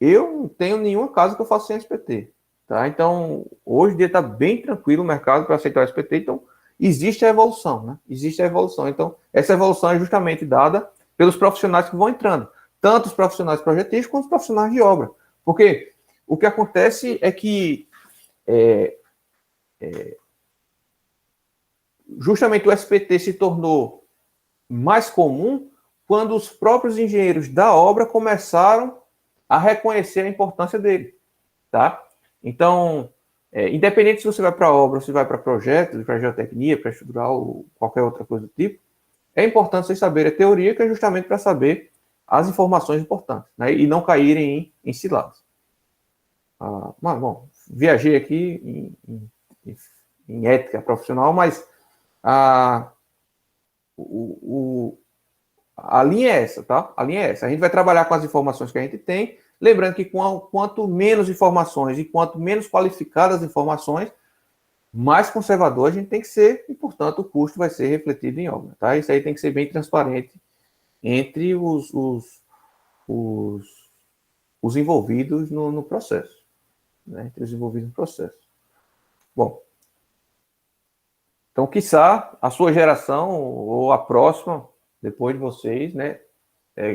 eu não tenho nenhuma casa que eu faça sem SPT, tá? Então, hoje em dia está bem tranquilo o mercado para aceitar o SPT, então existe a evolução, né? Existe a evolução. Então, essa evolução é justamente dada pelos profissionais que vão entrando, tanto os profissionais projetistas quanto os profissionais de obra, porque o que acontece é que justamente o SPT se tornou mais comum quando os próprios engenheiros da obra começaram a reconhecer a importância dele, tá? Então, independente se você vai para obra, se vai para projeto, para geotecnia, para estrutural, ou qualquer outra coisa do tipo, é importante vocês saberem a teoria, que é justamente para saber as informações importantes, né? E não caírem em ciladas. Mas, bom, viajei aqui em ética profissional, mas a linha é essa, tá? A linha é essa. A gente vai trabalhar com as informações que a gente tem, lembrando que quanto menos informações e quanto menos qualificadas as informações, mais conservador a gente tem que ser e, portanto, o custo vai ser refletido em obra, tá? Isso aí tem que ser bem transparente entre os envolvidos no processo, né? Entre os envolvidos no processo. Bom, então, quiçá a sua geração ou a próxima, depois de vocês, né,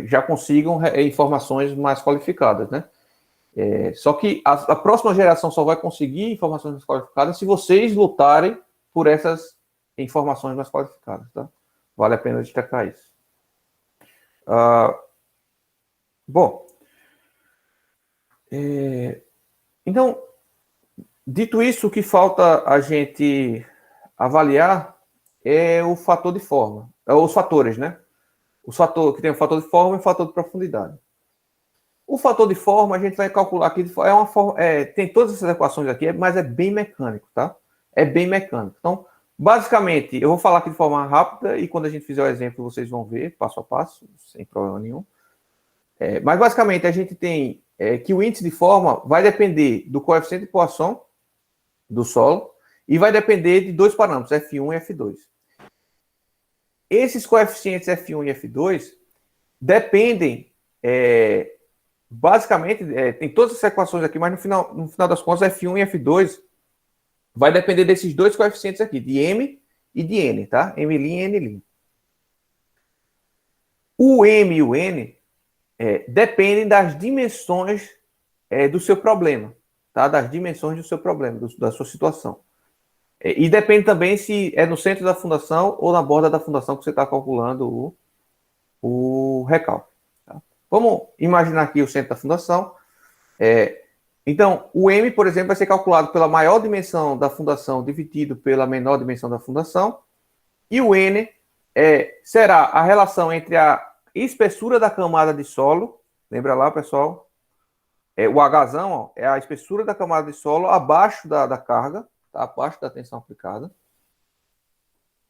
já consigam informações mais qualificadas, né? Só que a próxima geração só vai conseguir informações mais qualificadas se vocês lutarem por essas informações mais qualificadas, tá? Vale a pena destacar isso. Bom, então, dito isso, o que falta a gente avaliar é o fator de forma, os fatores, né? Que tem o fator de forma e o fator de profundidade. O fator de forma, a gente vai calcular aqui, tem todas essas equações aqui, mas é bem mecânico, tá? É bem mecânico. Então, basicamente, eu vou falar aqui de forma rápida e quando a gente fizer o exemplo, vocês vão ver, passo a passo, sem problema nenhum. Mas, basicamente, a gente tem que o índice de forma vai depender do coeficiente de Poisson do solo e vai depender de dois parâmetros, F1 e F2. Esses coeficientes F1 e F2 dependem... basicamente, tem todas essas equações aqui, mas no final das contas, F1 e F2 vai depender desses dois coeficientes aqui, de M e de N, tá? M' e N'. O M e o N dependem das dimensões do seu problema, tá? Das dimensões do seu problema, da sua situação. E depende também se é no centro da fundação ou na borda da fundação que você está calculando o recálculo. Vamos imaginar aqui o centro da fundação. Então, o M, por exemplo, vai ser calculado pela maior dimensão da fundação dividido pela menor dimensão da fundação. E o N será a relação entre a espessura da camada de solo. Lembra lá, pessoal? O Hzão, ó, é a espessura da camada de solo abaixo da carga, tá? Abaixo da tensão aplicada,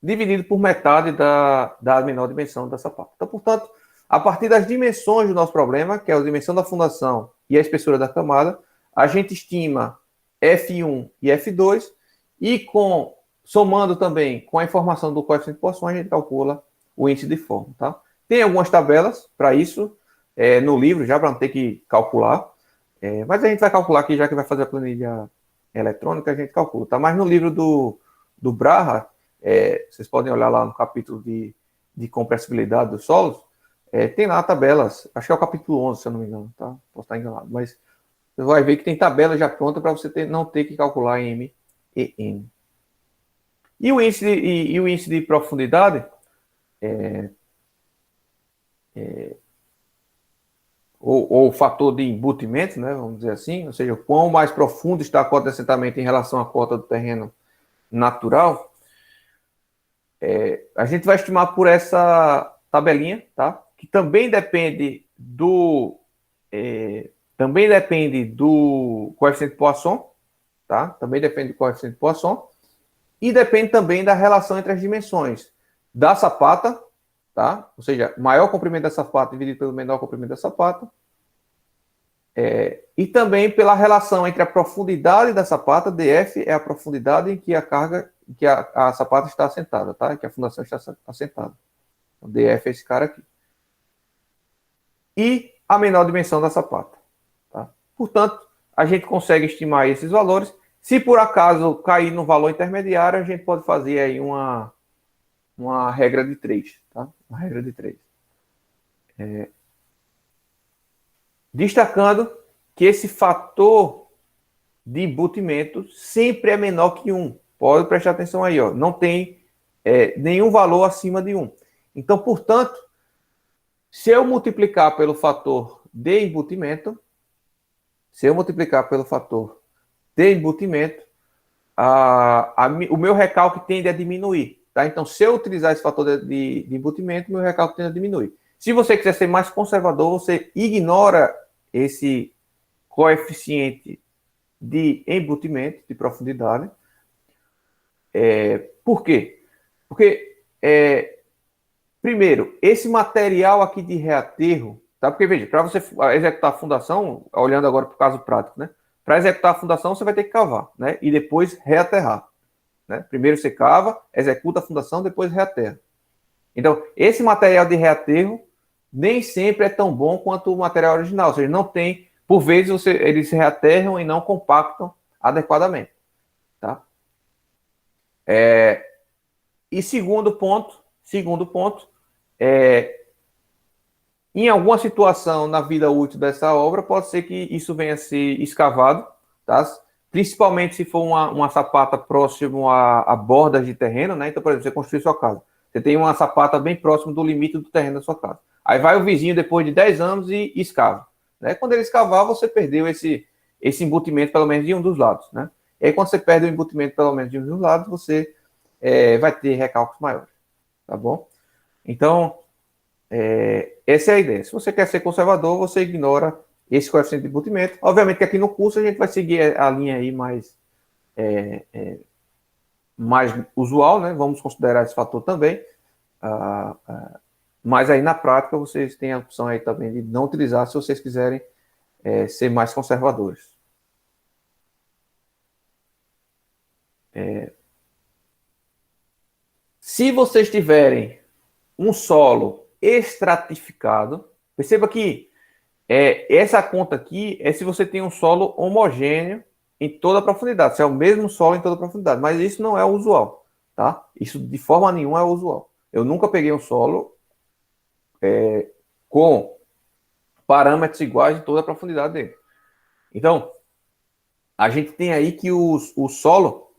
dividido por metade da menor dimensão da sapata. Então, portanto, a partir das dimensões do nosso problema, que é a dimensão da fundação e a espessura da camada, a gente estima F1 e F2 e somando também com a informação do coeficiente de Poisson, a gente calcula o índice de forma, tá? Tem algumas tabelas para isso no livro, já para não ter que calcular, mas a gente vai calcular aqui, já que vai fazer a planilha eletrônica, a gente calcula, tá? Mas no livro do Braha, vocês podem olhar lá no capítulo de compressibilidade dos solos, tem lá tabelas, acho que é o capítulo 11, se eu não me engano, tá? Posso estar enganado, mas você vai ver que tem tabela já pronta para você não ter que calcular M e N. E o índice de profundidade ou o fator de embutimento, né, vamos dizer assim, ou seja, o quão mais profundo está a cota de assentamento em relação à cota do terreno natural, a gente vai estimar por essa tabelinha, tá? Que também depende do coeficiente de Poisson, tá? Também depende do coeficiente de Poisson e depende também da relação entre as dimensões da sapata, tá? Ou seja, maior comprimento da sapata dividido pelo menor comprimento da sapata, e também pela relação entre a profundidade da sapata, DF é a profundidade em que a sapata está assentada, tá? Que a fundação está assentada. O DF é esse cara aqui. E a menor dimensão da sapata. Tá? Portanto, a gente consegue estimar esses valores. Se por acaso cair no valor intermediário, a gente pode fazer aí uma regra de 3. Tá? Uma regra de 3. Destacando que esse fator de embutimento sempre é menor que 1. Pode prestar atenção aí, ó. Não tem nenhum valor acima de 1. Então, portanto, se eu multiplicar pelo fator de embutimento, o meu recalque tende a diminuir. Tá? Então, se eu utilizar esse fator de embutimento, meu recalque tende a diminuir. Se você quiser ser mais conservador, você ignora esse coeficiente de embutimento, de profundidade. Por quê? Porque, primeiro, esse material aqui de reaterro, tá? Porque, veja, para você executar a fundação, olhando agora para o caso prático, né? Para executar a fundação, você vai ter que cavar, né? E depois reaterrar, né? Primeiro você cava, executa a fundação, depois reaterra. Então, esse material de reaterro nem sempre é tão bom quanto o material original. Ou seja, não tem, por vezes, eles se reaterram e não compactam adequadamente, tá? E segundo ponto, em alguma situação na vida útil dessa obra, pode ser que isso venha a ser escavado, tá? Principalmente se for uma sapata próximo a bordas de terreno, né? Então, por exemplo, você construiu sua casa. Você tem uma sapata bem próximo do limite do terreno da sua casa. Aí vai o vizinho depois de 10 anos e escava, né? Quando ele escavar, você perdeu esse embutimento pelo menos de um dos lados, né? E aí quando você perde o embutimento pelo menos de um dos lados, você vai ter recálculos maiores, tá bom? Então, essa é a ideia. Se você quer ser conservador, você ignora esse coeficiente de embutimento. Obviamente que aqui no curso a gente vai seguir a linha aí mais usual, né? Vamos considerar esse fator também. Mas aí na prática vocês têm a opção aí também de não utilizar se vocês quiserem ser mais conservadores. Se vocês tiverem um solo estratificado, perceba que essa conta aqui é se você tem um solo homogêneo em toda a profundidade, se é o mesmo solo em toda a profundidade, mas isso não é o usual, tá? Isso de forma nenhuma é o usual. Eu nunca peguei um solo com parâmetros iguais em toda a profundidade dele. Então, a gente tem aí que o solo,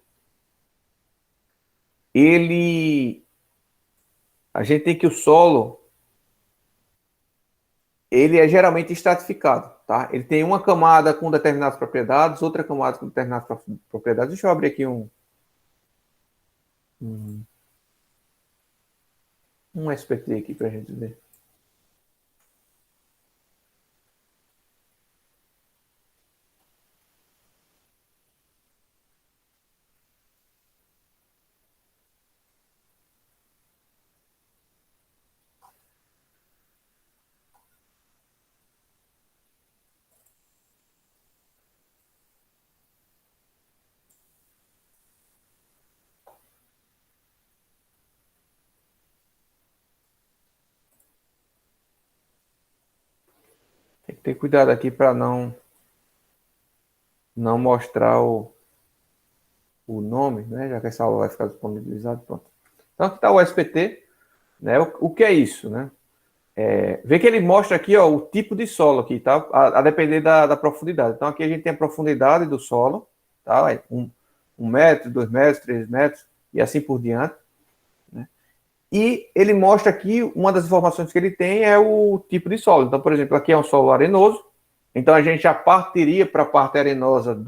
a gente tem que o solo, ele é geralmente estratificado, tá? Ele tem uma camada com determinadas propriedades, outra camada com determinadas propriedades. Deixa eu abrir aqui um SPT aqui para a gente ver. Tem que ter cuidado aqui para não mostrar o nome, né? Já que essa aula vai ficar disponibilizada. Pronto. Então aqui está o SPT, né? O que é isso, né? Vê que ele mostra aqui, ó, o tipo de solo aqui, tá? A depender da profundidade. Então aqui a gente tem a profundidade do solo, tá? 1 metro, 2 metros, 3 metros e assim por diante. Né? E ele mostra aqui, uma das informações que ele tem é o tipo de solo. Então, por exemplo, aqui é um solo arenoso. Então a gente já partiria para a parte arenosa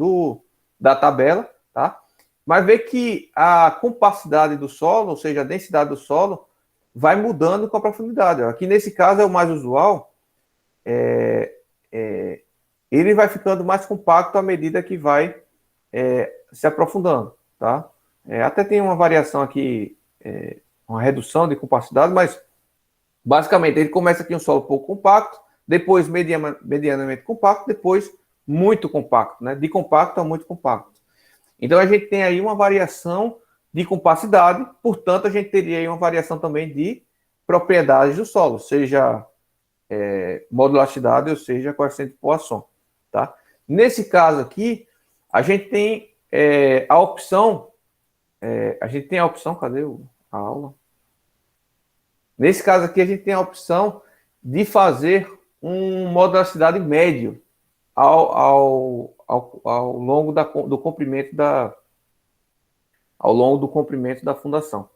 da tabela, tá? Mas vê que a compacidade do solo, ou seja, a densidade do solo, vai mudando com a profundidade. Aqui nesse caso é o mais usual. Ele vai ficando mais compacto à medida que vai se aprofundando, tá? Até tem uma variação aqui, uma redução de compacidade, mas basicamente ele começa aqui um solo pouco compacto, depois medianamente compacto, depois muito compacto, né? De compacto a muito compacto. Então a gente tem aí uma variação de compacidade, portanto a gente teria aí uma variação também de propriedades do solo, seja modularidade ou seja coeficiente de Poisson, tá? Nesse caso aqui, a gente tem a opção, cadê a aula? Nesse caso aqui, a gente tem a opção de fazer um modularidade médio ao longo do comprimento da fundação.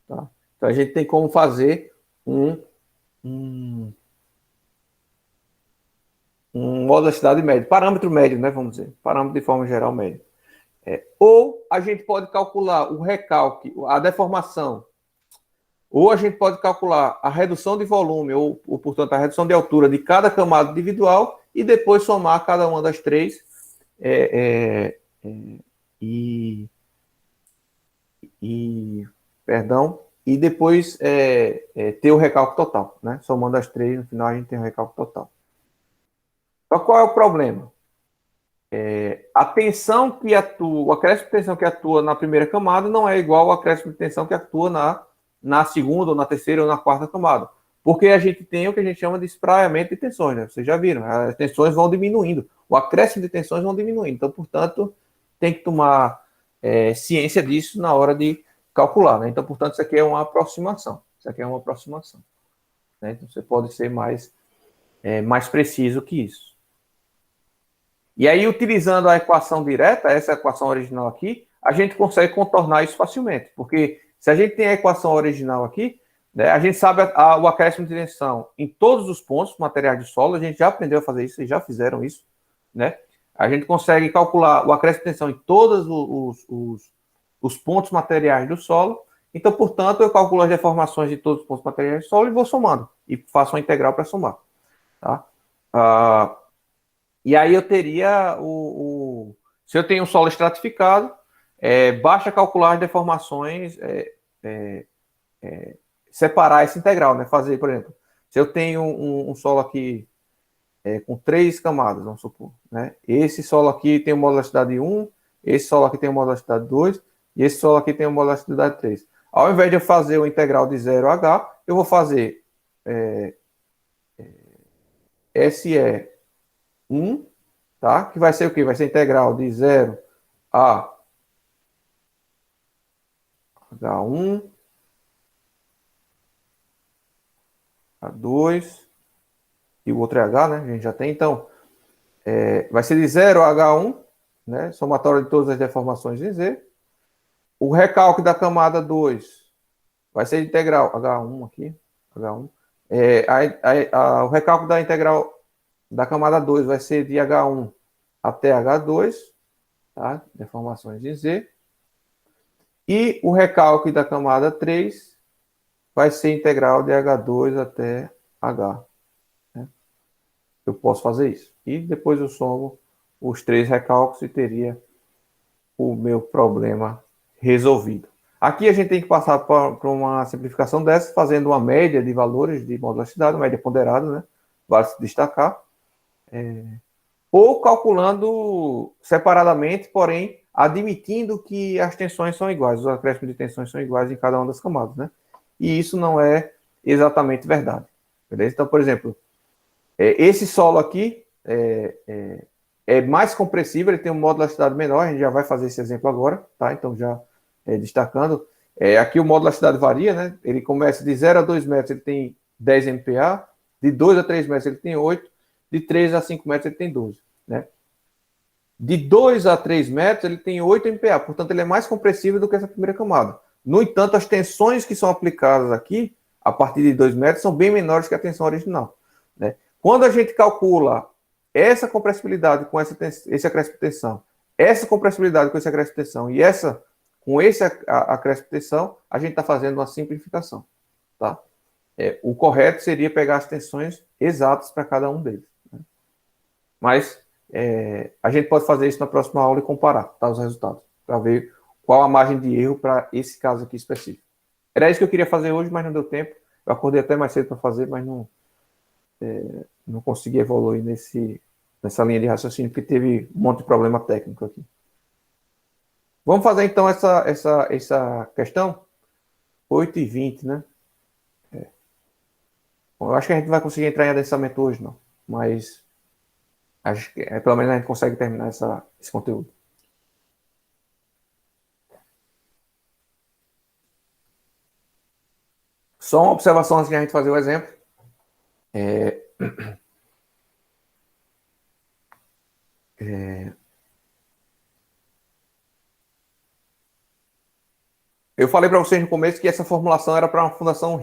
Tá? Então, a gente tem como fazer um modularidade médio, parâmetro médio, né? Vamos dizer, parâmetro de forma geral médio. Ou a gente pode calcular o recalque, a deformação, ou a gente pode calcular a redução de volume, ou portanto, a redução de altura de cada camada individual e depois somar cada uma das três e, perdão, e depois ter o recálculo total, né? Somando as três, no final a gente tem o recálculo total. Só qual é o problema? A tensão que atua, o acréscimo de tensão que atua na primeira camada não é igual ao acréscimo de tensão que atua na segunda, ou na terceira, ou na quarta camada. Porque a gente tem o que a gente chama de espraiamento de tensões, né? Vocês já viram, as tensões vão diminuindo, o acréscimo de tensões vão diminuindo. Então, portanto, tem que tomar ciência disso na hora de calcular, né? Então, portanto, isso aqui é uma aproximação. Isso aqui é uma aproximação, né? Então, você pode ser mais preciso que isso. E aí, utilizando a equação direta, essa equação original aqui, a gente consegue contornar isso facilmente. Porque se a gente tem a equação original aqui, né, a gente sabe o acréscimo de tensão em todos os pontos materiais de solo, a gente já aprendeu a fazer isso, vocês já fizeram isso, né? A gente consegue calcular o acréscimo de tensão em todos os pontos materiais do solo. Então, portanto, eu calculo as deformações de todos os pontos materiais do solo e vou somando. E faço uma integral para somar. Tá? E aí eu teria se eu tenho um solo estratificado, basta calcular as deformações, separar essa integral, né? Fazer, por exemplo, se eu tenho um solo aqui com 3 camadas, vamos supor, né? Esse solo aqui tem uma modularidade 1, esse solo aqui tem uma modularidade 2, e esse solo aqui tem uma modularidade 3. Ao invés de eu fazer o integral de 0 a h, eu vou fazer SE1, tá? Que vai ser o quê? Vai ser integral de 0 a H1, H2, e o outro é H, né? A gente já tem, então, vai ser de 0 a H1, né? Somatório de todas as deformações em Z. O recálculo da camada 2 vai ser integral H1 aqui, H1. O recálculo da integral da camada 2 vai ser de H1 até H2, tá? Deformações em Z. E o recálculo da camada 3 vai ser integral de H2 até H. Né? Eu posso fazer isso. E depois eu somo os 3 recálculos e teria o meu problema resolvido. Aqui a gente tem que passar por uma simplificação dessa, fazendo uma média de valores de modularidade, uma média ponderada, né? Vale se destacar. Ou calculando separadamente, porém, admitindo que as tensões são iguais, os acréscimos de tensões são iguais em cada uma das camadas, né? E isso não é exatamente verdade. Beleza? Então, por exemplo, esse solo aqui é mais compressível, ele tem uma modularidade menor, a gente já vai fazer esse exemplo agora, tá? Então, já destacando, aqui o modo de elasticidade varia, né? Ele começa de 0 a 2 metros, ele tem 10 MPa, de 2 a 3 metros ele tem 8, de 3 a 5 metros ele tem 12, né? De 2 a 3 metros ele tem 8 MPa, portanto ele é mais compressível do que essa primeira camada. No entanto, as tensões que são aplicadas aqui, a partir de 2 metros, são bem menores que a tensão original, né? Quando a gente calcula essa compressibilidade com esse acréscimo de tensão, essa compressibilidade com esse acréscimo de tensão e essa com esse acréscimo de tensão, a gente está fazendo uma simplificação, tá? O correto seria pegar as tensões exatas para cada um deles, né? Mas a gente pode fazer isso na próxima aula e comparar, tá, os resultados, para ver qual a margem de erro para esse caso aqui específico. Era isso que eu queria fazer hoje, mas não deu tempo. Eu acordei até mais cedo para fazer, mas não consegui evoluir nessa linha de raciocínio, porque teve um monte de problema técnico aqui. Vamos fazer, então, essa questão? 8h20, né? Bom, eu acho que a gente não vai conseguir entrar em adensamento hoje, não. Mas acho que pelo menos a gente consegue terminar esse conteúdo. Só uma observação antes de a gente fazer o exemplo. Eu falei para vocês no começo que essa formulação era para uma fundação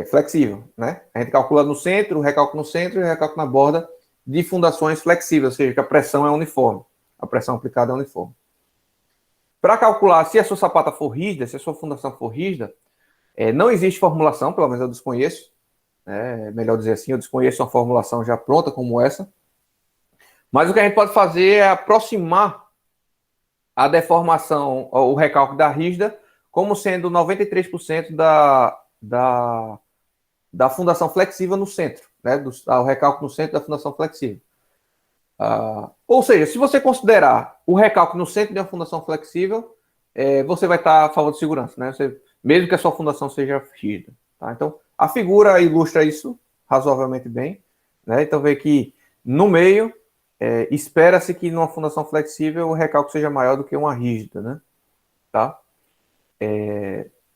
flexível, né? A gente calcula no centro, o recálculo no centro e o recálculo na borda de fundações flexíveis, ou seja, que a pressão é uniforme. A pressão aplicada é uniforme. Para calcular se a sua sapata for rígida, se a sua fundação for rígida, não existe formulação, pelo menos eu desconheço. Melhor dizer assim, eu desconheço uma formulação já pronta como essa. Mas o que a gente pode fazer é aproximar a deformação, o recalque da rígida, como sendo 93% da fundação flexível no centro, né? O recalque no centro da fundação flexível. Ou seja, se você considerar o recalque no centro de uma fundação flexível, você vai estar a favor de segurança, né? Mesmo que a sua fundação seja rígida. Tá? Então, a figura ilustra isso razoavelmente bem, né? Então, vê que no meio, espera-se que numa fundação flexível o recalque seja maior do que uma rígida, né? Tá?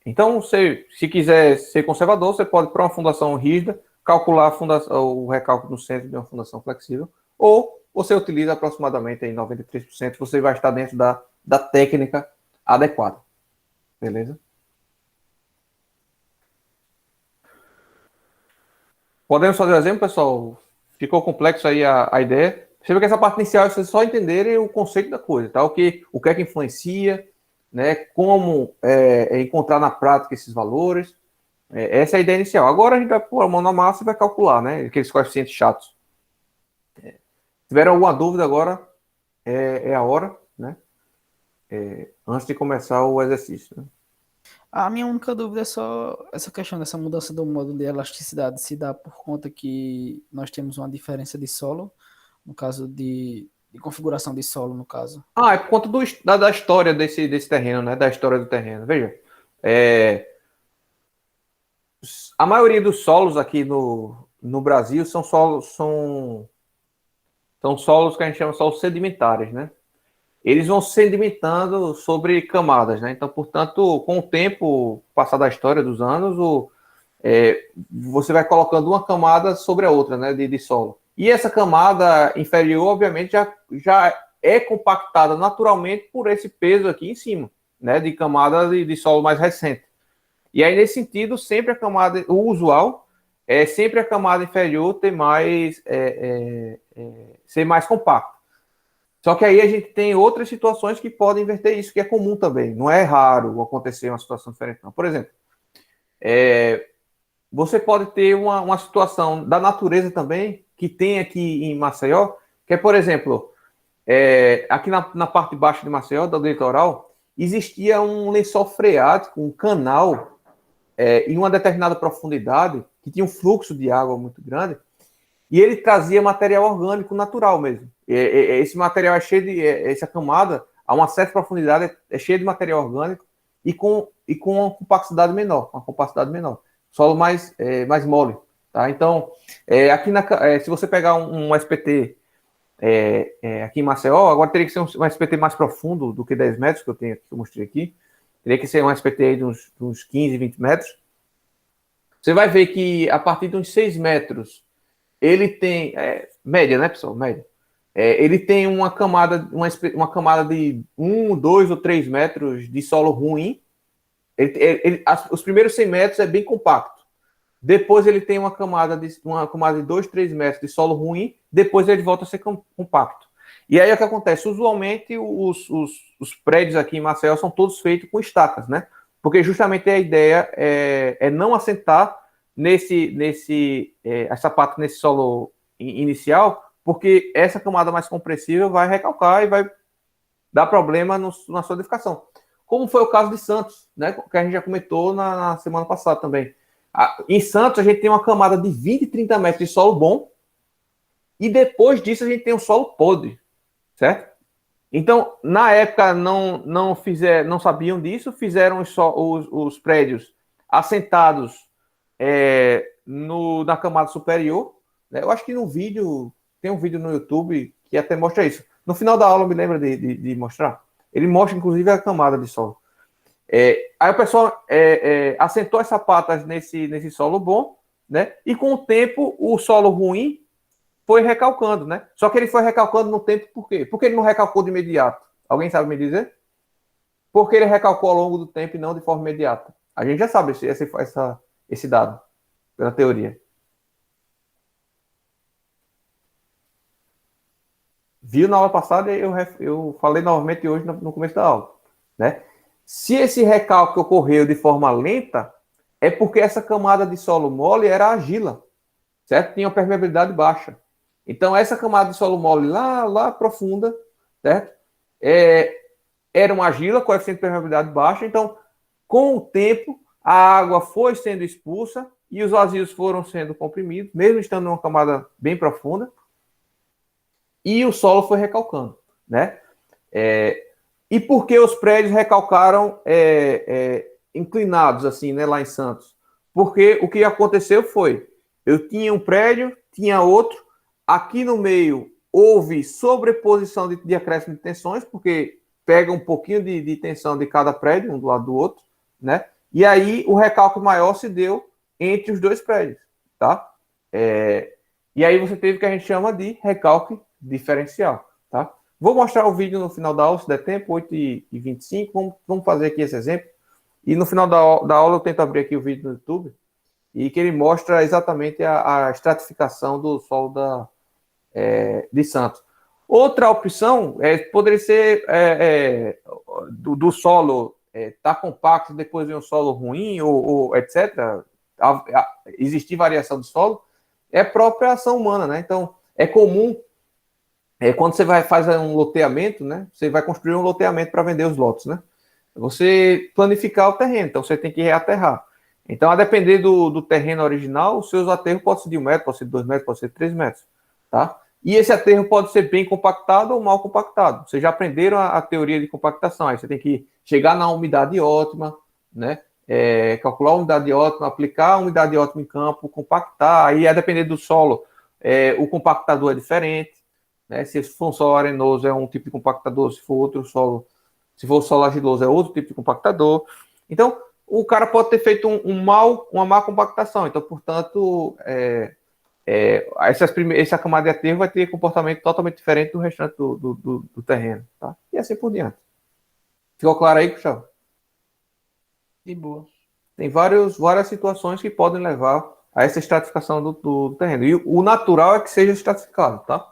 Então, se quiser ser conservador, você pode, para uma fundação rígida, calcular o recalque no centro de uma fundação flexível, ou você utiliza aproximadamente em 93%, você vai estar dentro da técnica adequada. Beleza? Podemos fazer um exemplo, pessoal? Ficou complexo aí a ideia? Você vê que essa parte inicial é vocês só entenderem o conceito da coisa, tá? O que é que influencia, né? Como encontrar na prática esses valores. Essa é a ideia inicial. Agora a gente vai pôr a mão na massa e vai calcular, né? Aqueles coeficientes chatos. Se tiver alguma dúvida agora, é a hora, né? Antes de começar o exercício. Né? A minha única dúvida é só essa questão dessa mudança do módulo de elasticidade, se dá por conta que nós temos uma diferença de solo, no caso de configuração de solo, no caso. É por conta da história desse terreno, né? Da história do terreno. Veja, a maioria dos solos aqui no Brasil são solos que a gente chama de solos sedimentares, né? Eles vão sedimentando sobre camadas, né? Então, portanto, com o tempo, passado a história dos anos, você vai colocando uma camada sobre a outra, né? De solo. E essa camada inferior, obviamente, já é compactada naturalmente por esse peso aqui em cima, né? De camada de solo mais recente. E aí, nesse sentido, sempre o usual é sempre a camada inferior ter ser mais compacta. Só que aí a gente tem outras situações que podem inverter isso, que é comum também. Não é raro acontecer uma situação diferente, não. Por exemplo, você pode ter uma situação da natureza também, que tem aqui em Maceió, que é, por exemplo, aqui na parte de baixo de Maceió, do litoral, existia um lençol freático, um canal, em uma determinada profundidade, que tinha um fluxo de água muito grande, e ele trazia material orgânico natural mesmo. Esse material é cheio de... essa camada, a uma certa profundidade, é cheia de material orgânico e com uma compactidade menor. Solo mais mole. Tá? Então, aqui se você pegar um SPT aqui em Maceió, agora teria que ser um SPT mais profundo do que 10 metros, que eu mostrei aqui. Teria que ser um SPT aí de uns 15, 20 metros. Você vai ver que a partir de uns 6 metros, ele tem... média, né, pessoal? Média. Ele tem uma camada de 1, 2 ou 3 metros de solo ruim. Os primeiros 100 metros é bem compacto. Depois ele tem uma camada de 2, 3 metros de solo ruim. Depois ele volta a ser compacto. E aí o que acontece? Usualmente os prédios aqui em Maceió são todos feitos com estacas, né? Porque justamente a ideia é não assentar essa parte nesse solo inicial, porque essa camada mais compressível vai recalcar e vai dar problema na solidificação. Como foi o caso de Santos, né? Que a gente já comentou na semana passada também. Em Santos a gente tem uma camada de 20, 30 metros de solo bom, e depois disso a gente tem um solo podre. Certo? Então, na época, não sabiam disso, fizeram os prédios assentados na camada superior. Né? Eu acho que tem um vídeo no YouTube que até mostra isso. No final da aula, eu me lembro de mostrar. Ele mostra, inclusive, a camada de solo. Aí o pessoal assentou as sapatas nesse solo bom, né? E com o tempo, o solo ruim foi recalcando, né? Só que ele foi recalcando no tempo, por quê? Porque ele não recalcou de imediato. Alguém sabe me dizer? Porque ele recalcou ao longo do tempo e não de forma imediata. A gente já sabe esse dado, pela teoria. Viu na aula passada, eu falei novamente hoje no começo da aula, né? Se esse recalque ocorreu de forma lenta, é porque essa camada de solo mole era argila, certo? Tinha uma permeabilidade baixa. Então, essa camada de solo mole lá profunda, certo? Era uma argila, coeficiente de permeabilidade baixa. Então, com o tempo, a água foi sendo expulsa e os vazios foram sendo comprimidos, mesmo estando numa camada bem profunda, e o solo foi recalcando, né? E por que os prédios recalcaram inclinados, assim, né, lá em Santos? Porque o que aconteceu foi, eu tinha um prédio, tinha outro, aqui no meio houve sobreposição de acréscimo de tensões, porque pega um pouquinho de tensão de cada prédio, um do lado do outro, né? E aí o recalque maior se deu entre os dois prédios, tá? E aí você teve o que a gente chama de recalque diferencial, tá? Vou mostrar o vídeo no final da aula, se der tempo, 8h25. Vamos fazer aqui esse exemplo. E no final da aula eu tento abrir aqui o vídeo no YouTube e que ele mostra exatamente a estratificação do solo de Santos. Outra opção poderia ser do solo tá compacto, depois vem um solo ruim, ou etc. Existir variação do solo é própria ação humana, né? Então, é comum, quando você vai fazer um loteamento, né? Você vai construir um loteamento para vender os lotes, né? Você planificar o terreno, então você tem que reaterrar. Então, a depender do terreno original, os seus aterros podem ser de 1 metro, pode ser de 2 metros, pode ser de 3 metros, tá? E esse aterro pode ser bem compactado ou mal compactado. Vocês já aprenderam a teoria de compactação. Aí você tem que chegar na umidade ótima, né? Calcular a umidade ótima, aplicar a umidade ótima em campo, compactar. Aí, a depender do solo, o compactador é diferente, né? Se for um solo arenoso, é um tipo de compactador. Se for outro solo, se for solo argiloso, é outro tipo de compactador. Então, o cara pode ter feito uma má compactação. Então, portanto, essa camada de aterro vai ter comportamento totalmente diferente do restante do terreno, tá? E assim por diante. Ficou claro aí, Gustavo? De boa. Tem várias situações que podem levar a essa estratificação do terreno. E o natural é que seja estratificado, tá?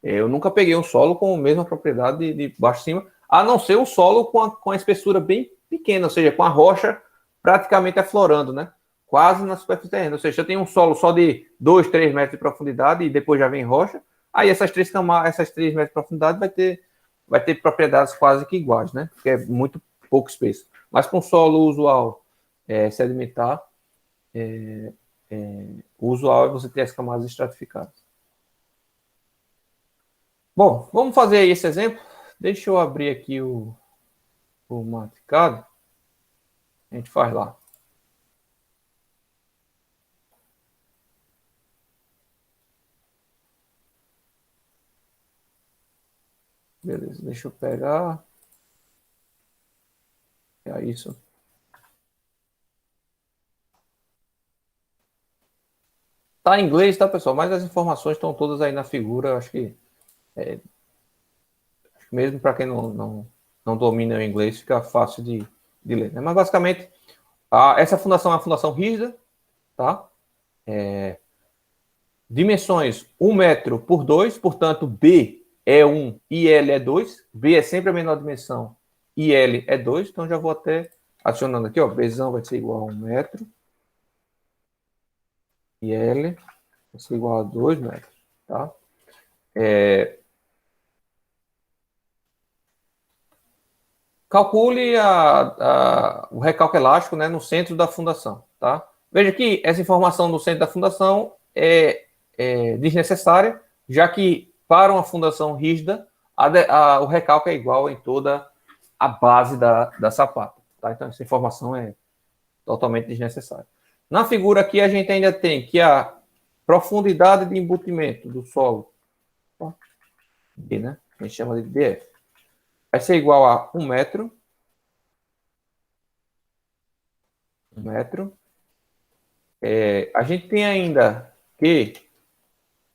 Eu nunca peguei um solo com a mesma propriedade de baixo cima, a não ser um solo com a espessura bem pequena, ou seja, com a rocha praticamente aflorando, né? Quase na superfície do terreno. Ou seja, eu tenho um solo só de 2, 3 metros de profundidade e depois já vem rocha, aí essas 3 metros de profundidade vai ter propriedades quase que iguais, né? Porque é muito pouco espesso. Mas com solo usual sedimentar, o usual é você ter as camadas estratificadas. Bom, vamos fazer aí esse exemplo. Deixa eu abrir aqui o Mathcad. A gente faz lá. Beleza, deixa eu pegar. É isso. Tá em inglês, tá, pessoal? Mas as informações estão todas aí na figura. Acho que mesmo para quem não domina o inglês, fica fácil de ler, né? Mas basicamente, essa fundação é uma fundação rígida, tá? Dimensões 1 metro por 2, portanto, B é 1 e L é 2. B é sempre a menor dimensão e L é 2. Então, já vou até adicionando aqui, ó. Bzão vai ser igual a 1 metro e L vai ser igual a 2 metros, tá? Calcule o recalque elástico, né, no centro da fundação, tá? Veja que essa informação no centro da fundação é desnecessária, já que para uma fundação rígida, o recalque é igual em toda a base da sapata, tá? Então, essa informação é totalmente desnecessária. Na figura aqui, a gente ainda tem que a profundidade de embutimento do solo, tá? D, né? A gente chama de DF. Vai ser igual a 1 metro. 1 metro. A gente tem ainda que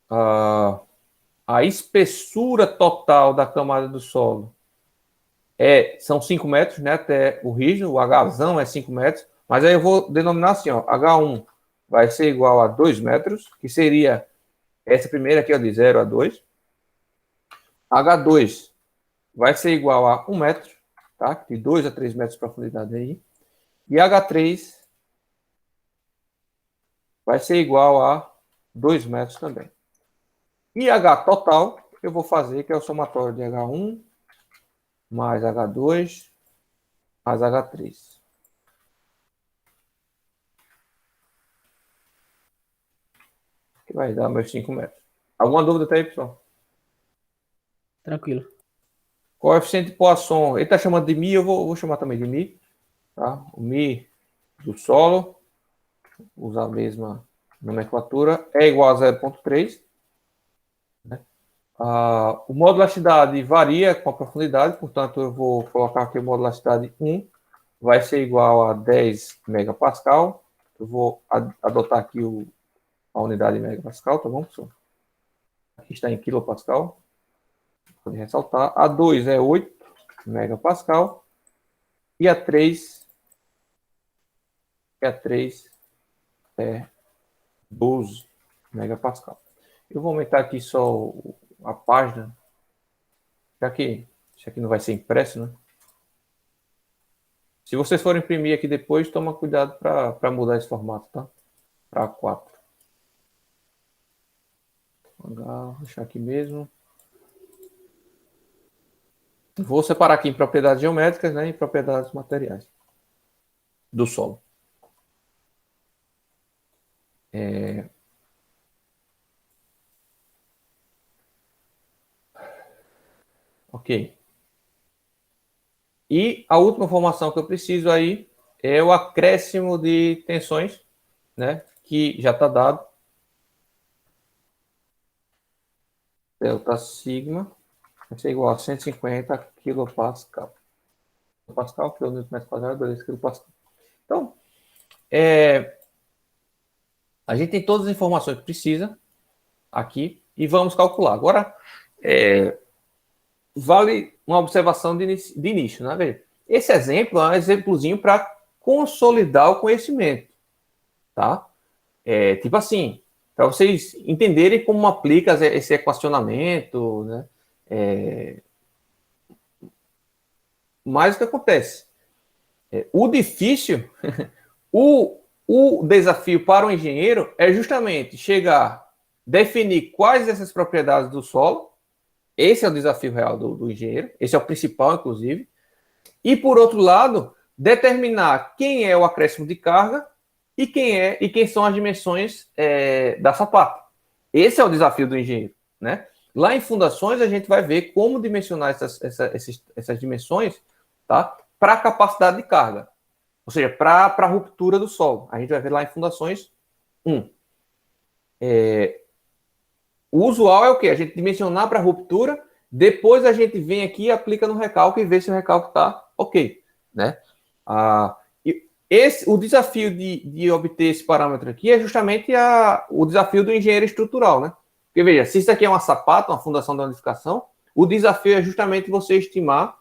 a espessura total da camada do solo são 5 metros, né? Até o rígido, o Hzão é 5 metros. Mas aí eu vou denominar assim, ó, H1 vai ser igual a 2 metros, que seria essa primeira aqui, ó, de 0 a 2. H2 vai ser igual a 1 metro, tá? De 2 a 3 metros de profundidade aí. E H3 vai ser igual a 2 metros também. E H total, eu vou fazer, que é o somatório de H1 mais H2 mais H3. Que vai dar meus 5 metros. Alguma dúvida até aí, pessoal? Tranquilo. Coeficiente de Poisson, ele está chamando de Mi, eu vou chamar também de Mi. Tá? O Mi do solo, usar a mesma nomenclatura, é igual a 0,3. Né? O modo de elasticidade varia com a profundidade, portanto, eu vou colocar aqui o modo de elasticidade 1, vai ser igual a 10 megapascal. Eu vou adotar aqui a unidade de megapascal, tá bom, pessoal? Aqui está em quilopascal. Pode ressaltar. A 2 é 8 megapascal. E a 3 é 12 megapascal. Eu vou aumentar aqui só a página, já que isso aqui não vai ser impresso, né? Se vocês forem imprimir aqui depois, toma cuidado para mudar esse formato, tá? Para A4. Vou deixar aqui mesmo. Vou separar aqui em propriedades geométricas, né, e propriedades materiais do solo. Ok. E a última informação que eu preciso aí é o acréscimo de tensões, né, que já está dado. Delta sigma vai ser igual a 150 kilopascal. Pascal, quilômetro quadrado, 2 kPa. Então, a gente tem todas as informações que precisa aqui e vamos calcular. Agora, vale uma observação de início, né? Veja, esse exemplo é um exemplozinho para consolidar o conhecimento, tá? Tipo assim, para vocês entenderem como aplica esse equacionamento, né? Mas o que acontece? O difícil, o desafio para o engenheiro é justamente chegar, definir quais dessas propriedades do solo. Esse é o desafio real do engenheiro. Esse é o principal, inclusive. E, por outro lado, determinar quem é o acréscimo de carga e quem são as dimensões da sapata. Esse é o desafio do engenheiro, né? Lá em fundações, a gente vai ver como dimensionar essas dimensões, tá? Para a capacidade de carga. Ou seja, para a ruptura do solo. A gente vai ver lá em fundações 1. O usual é o quê? A gente dimensionar para a ruptura, depois a gente vem aqui e aplica no recálculo e vê se o recálculo está ok, né? O desafio de obter esse parâmetro aqui é justamente o desafio do engenheiro estrutural, né? Porque, veja, se isso aqui é uma sapata, uma fundação de unificação, o desafio é justamente você estimar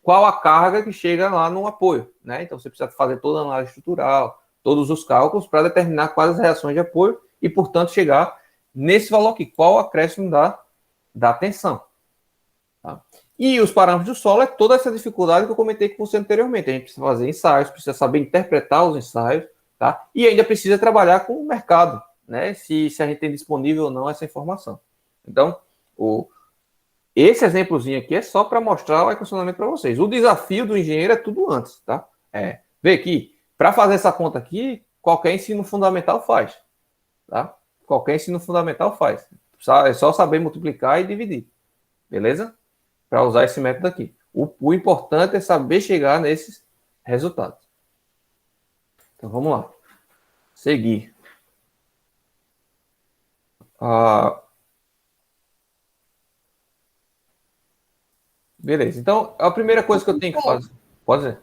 qual a carga que chega lá no apoio, né? Então, você precisa fazer toda a análise estrutural, todos os cálculos para determinar quais as reações de apoio e, portanto, chegar nesse valor aqui, qual o acréscimo da tensão. Tá? E os parâmetros do solo é toda essa dificuldade que eu comentei com você anteriormente. A gente precisa fazer ensaios, precisa saber interpretar os ensaios, tá? E ainda precisa trabalhar com o mercado, né? Se a gente tem disponível ou não essa informação. Então, esse exemplozinho aqui é só para mostrar o equacionamento para vocês. O desafio do engenheiro é tudo antes, tá? Vê aqui, para fazer essa conta aqui, qualquer ensino fundamental faz, tá? Qualquer ensino fundamental faz. É só saber multiplicar e dividir, beleza? Para usar esse método aqui. O importante é saber chegar nesses resultados. Então, vamos lá. Seguir. Beleza. Então, a primeira coisa que eu tenho que fazer... Pode dizer.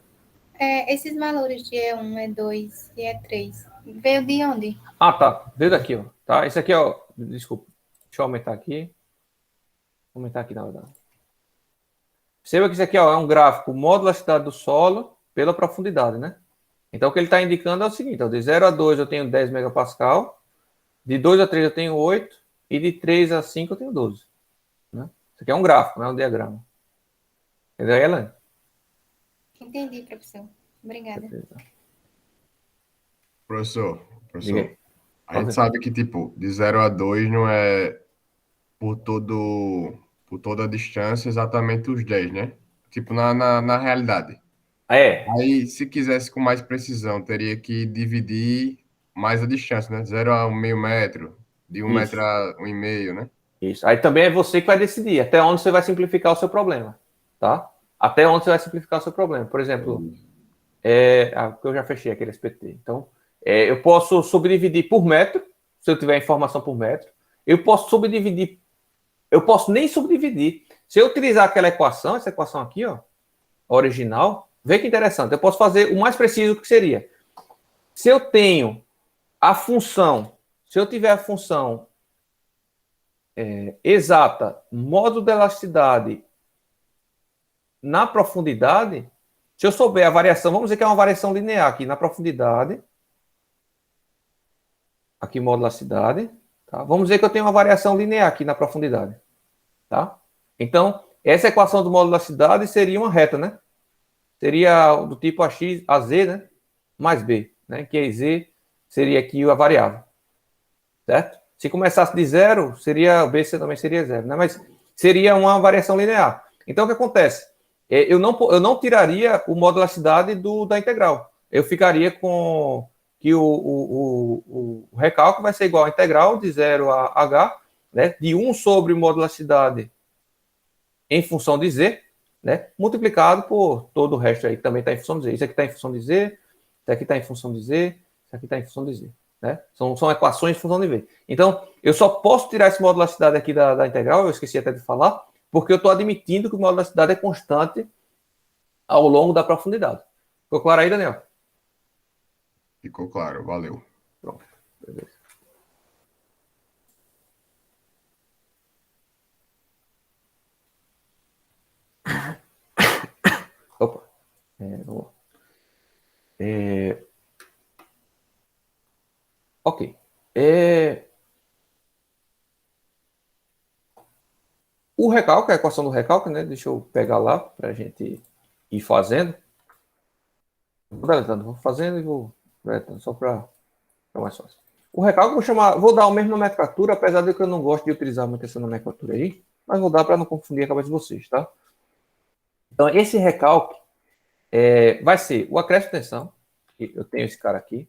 Esses valores de E1, E2 e E3, veio de onde? Tá. Veio daqui, ó. Tá? Esse aqui, ó. Desculpa. Deixa eu aumentar aqui. Vou aumentar aqui, na verdade. Perceba que isso aqui, ó, é um gráfico módulo elasticidade do solo pela profundidade, né? Então, o que ele está indicando é o seguinte, ó, de 0 a 2 eu tenho 10 megapascal, de 2 a 3 eu tenho 8, e de 3 a 5 eu tenho 12. Né? Isso aqui é um gráfico, não é um diagrama. Entendeu, Elaine? Entendi, professor. Obrigada. Professor, Diga aí. a gente sabe que, tipo, de 0 a 2 não é por por toda a distância, exatamente os 10, né? Tipo, na realidade. É, Aí, se quisesse com mais precisão, teria que dividir mais a distância, né? 0 a 0,5 metro, de 1 metro isso, a 1,5, né? isso. Aí também é você que vai decidir até onde você vai simplificar o seu problema, tá? Até onde você vai simplificar o seu problema. Por exemplo, Entendi. porque eu já fechei aquele SPT. Então, eu posso subdividir por metro, se eu tiver informação por metro. Eu posso subdividir, eu posso nem subdividir. Se eu utilizar aquela equação, essa equação aqui, ó, original, vê que interessante. Eu posso fazer o mais preciso que seria. Se eu tenho a função, se eu tiver a função exata, modo de elasticidade na profundidade, se eu souber a variação, vamos dizer que é uma variação linear aqui na profundidade, aqui modo de elasticidade, tá? Vamos dizer que eu tenho uma variação linear aqui na profundidade, tá? Então, essa equação do modo de elasticidade seria uma reta, né? Seria do tipo AX, AZ, né? Mais B, né? Que a Z seria aqui a variável, certo? Se começasse de zero, seria B também seria zero, né? Mas seria uma variação linear. Então, o que acontece? Eu não tiraria o modo de elasticidade da integral. Eu ficaria com que o recálculo vai ser igual à integral de 0 a h, né? De 1 sobre o modo de elasticidade em função de z, né? Multiplicado por todo o resto aí, que também está em função de z. Isso aqui está em função de z, isso aqui está em função de z, isso aqui está em função de z. Né? São equações em função de v. Então, eu só posso tirar esse modo de elasticidade aqui da integral, eu esqueci até de falar, porque eu estou admitindo que o modo de elasticidade é constante ao longo da profundidade. Ficou claro aí, Daniel? Ficou claro, valeu. Pronto, beleza. Opa. Vamos lá. Ok. O recalque, a equação do recalque, né? Deixa eu pegar lá para a gente ir fazendo. Vou deletando, vou fazendo e vou deletando, só para ficar mais fácil. O recalque vou dar o mesmo nomenclatura, apesar de que eu não gosto de utilizar muito essa nomenclatura aí, mas vou dar para não confundir a cabeça de vocês, tá? Então, esse recalque vai ser o acréscimo de tensão, que eu tenho esse cara aqui,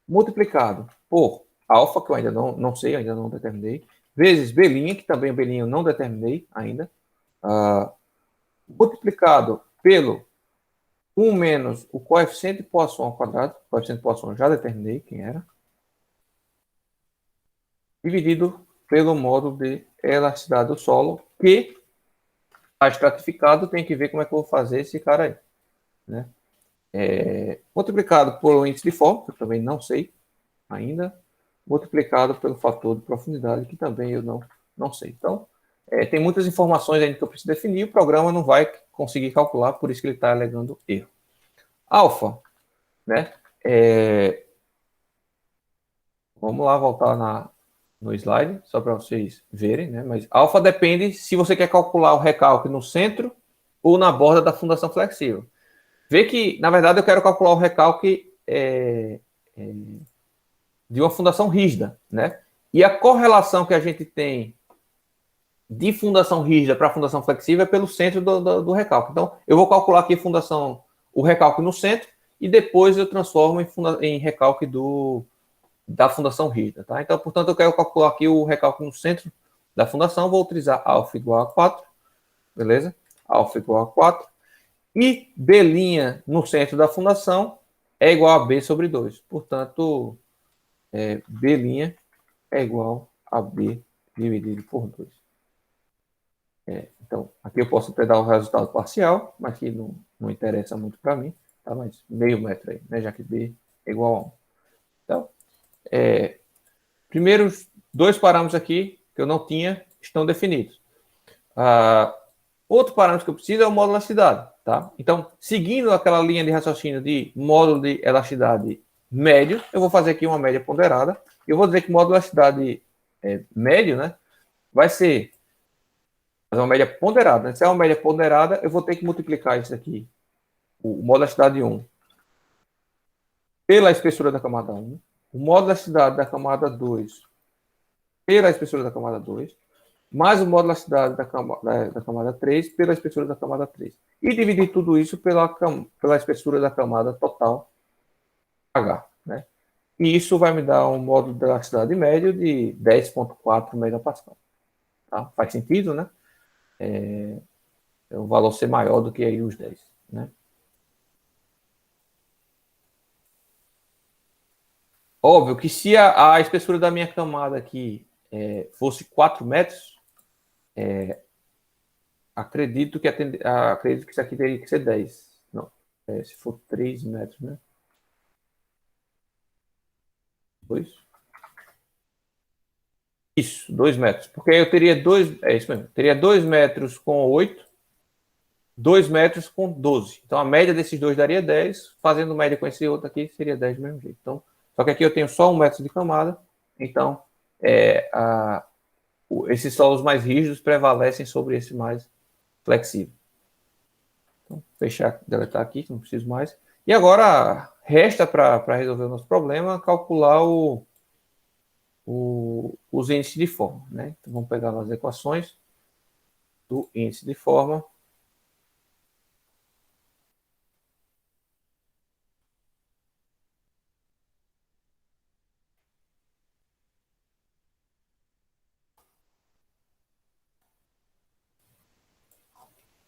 multiplicado por alfa, que eu ainda não sei, ainda não determinei, vezes B', que também B' eu não determinei ainda, multiplicado pelo 1 menos o coeficiente de Poisson ao quadrado, o coeficiente de Poisson eu já determinei quem era, dividido pelo módulo de elasticidade do solo, que está estratificado, tem que ver como é que eu vou fazer esse cara aí. Né? Multiplicado por índice de forma, que eu também não sei ainda, multiplicado pelo fator de profundidade, que também eu não sei. Então, tem muitas informações ainda que eu preciso definir, o programa não vai conseguir calcular, por isso que ele está alegando erro. Alfa, né? Vamos lá voltar no slide, só para vocês verem, né? Mas alfa depende se você quer calcular o recalque no centro ou na borda da fundação flexível. Vê que, na verdade, eu quero calcular o recalque de uma fundação rígida, né? E a correlação que a gente tem de fundação rígida para fundação flexível é pelo centro do recalque. Então, eu vou calcular aqui o recalque no centro e depois eu transformo em recalque da fundação rígida, tá? Então, portanto, eu quero calcular aqui o recalque no centro da fundação, vou utilizar alfa igual a 4, beleza? Alfa igual a 4. E B' no centro da fundação é igual a B sobre 2. Portanto, B' é igual a B dividido por 2. Então, aqui eu posso até dar o resultado parcial, mas que não interessa muito para mim, tá? Mas meio metro aí, né? Já que B é igual a 1. Então, primeiros dois parâmetros aqui que eu não tinha estão definidos. Outro parâmetro que eu preciso é o módulo de elasticidade, tá? Então, seguindo aquela linha de raciocínio de módulo de elasticidade médio, eu vou fazer aqui uma média ponderada. Eu vou dizer que o módulo de elasticidade médio, né, vai ser uma média ponderada. Né? Se é uma média ponderada, eu vou ter que multiplicar isso aqui, o módulo de elasticidade 1, pela espessura da camada 1, o módulo de elasticidade da camada 2 pela espessura da camada 2, mais o módulo de elasticidade da camada 3 pela espessura da camada 3. E dividir tudo isso pela espessura da camada total H, né? E isso vai me dar um módulo de elasticidade médio de 10,4 megapascal. Tá? Faz sentido, né? O valor ser maior do que aí os 10, né? Óbvio que se a espessura da minha camada aqui fosse 4 metros, acredito que isso aqui teria que ser 10. Não, se for 3 metros, né? 2. Isso, 2 metros. Porque aí eu teria 2, é isso mesmo, teria 2 metros com 8, 2 metros com 12. Então a média desses dois daria 10, fazendo média com esse outro aqui seria 10 do mesmo jeito. Então, só que aqui eu tenho só 1 metro de camada, então esses solos mais rígidos prevalecem sobre esse mais flexível. Então, fechar, deletar aqui, que não preciso mais. E agora resta para resolver o nosso problema calcular os índices de forma, né? Então, vamos pegar as equações do índice de forma.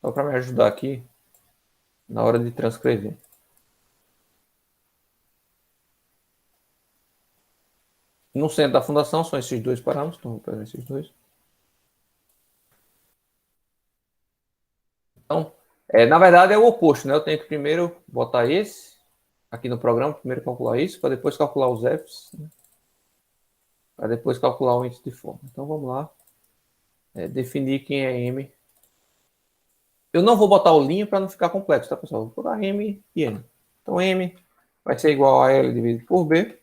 Só para me ajudar aqui na hora de transcrever. No centro da fundação são esses dois parâmetros, então vou pegar esses dois. Então, na verdade é o oposto, né? Eu tenho que primeiro botar esse aqui no programa, primeiro calcular isso, para depois calcular os Fs, né? Para depois calcular o índice de forma. Então vamos lá. Definir quem é M. Eu não vou botar o linho para não ficar complexo, tá, pessoal? Vou botar M e N. Então M vai ser igual a L dividido por B.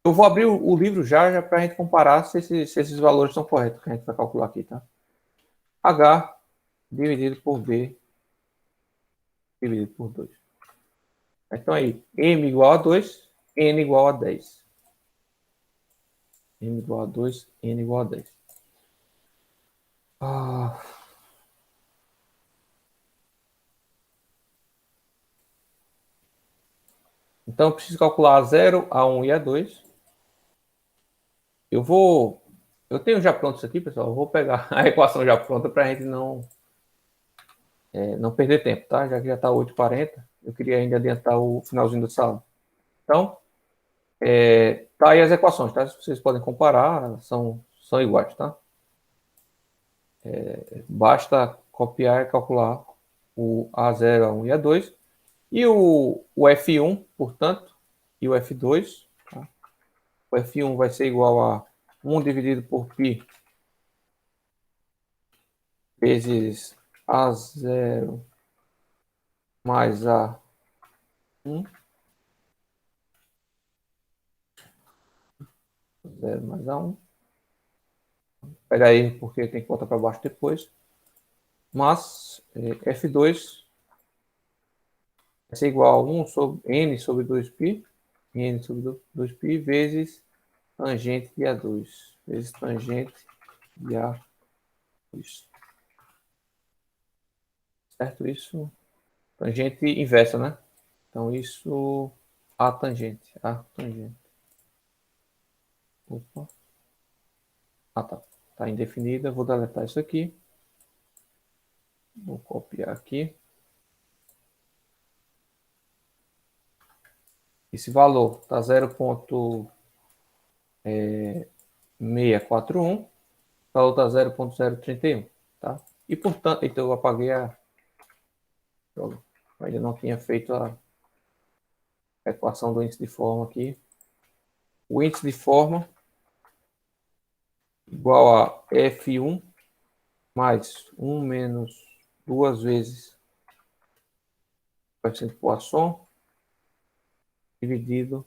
Eu vou abrir o livro já para a gente comparar se esses valores são corretos que a gente vai calcular aqui, tá? H dividido por B dividido por 2. Então aí, M igual a 2, N igual a 10. M igual a 2, N igual a 10. Então eu preciso calcular a 0, a 1 e a 2. Eu tenho já pronto isso aqui, pessoal. Eu vou pegar a equação já pronta para a gente não perder tempo, tá? Já que já está 8h40, eu queria ainda adiantar o finalzinho da sala. Então, tá aí as equações, tá? Vocês podem comparar, são iguais, tá? Basta copiar e calcular o A0, A1 e A2. E o F1, portanto, e o F2, tá? O F1 vai ser igual a 1 dividido por π vezes A0 mais A1, 0 mais A1. Pega aí porque tem que botar para baixo depois. Mas F2 vai ser igual a 1 sobre N sobre 2π, N sobre 2π vezes tangente de A2, vezes tangente de A2. Certo? Isso, tangente inversa, né? Então, isso, A tangente. Opa. Tá. Tá indefinida. Vou deletar isso aqui. Vou copiar aqui. Esse valor tá 0,641. O valor tá 0,031, tá? E, portanto, então eu apaguei eu ainda não tinha feito a equação do índice de forma aqui. O índice de forma igual a F1 mais 1 menos 2 vezes coeficiente de Poisson dividido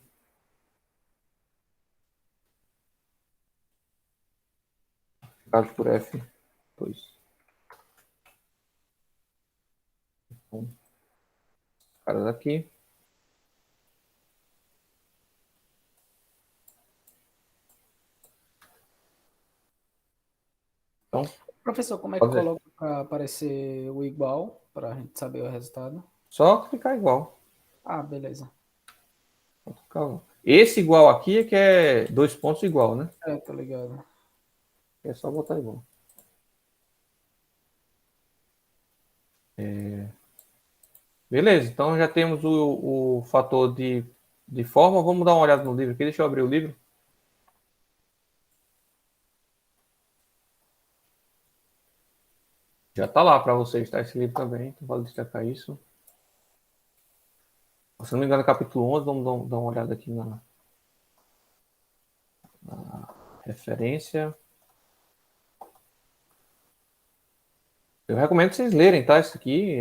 por F2. Então, caras aqui. Então, Professor, como é que pode ver. coloca para aparecer o igual, para a gente saber o resultado? Só clicar igual. Ah, beleza. Esse igual aqui é que é 2 pontos igual, né? Tô ligado. É só botar igual. Beleza, então já temos o fator de forma. Vamos dar uma olhada no livro aqui. Deixa eu abrir o livro. Já está lá para vocês, tá? Esse livro também. Então, vale destacar isso. Se não me engano, é capítulo 11. Vamos dar uma olhada aqui na referência. Eu recomendo vocês lerem, tá? Isso aqui,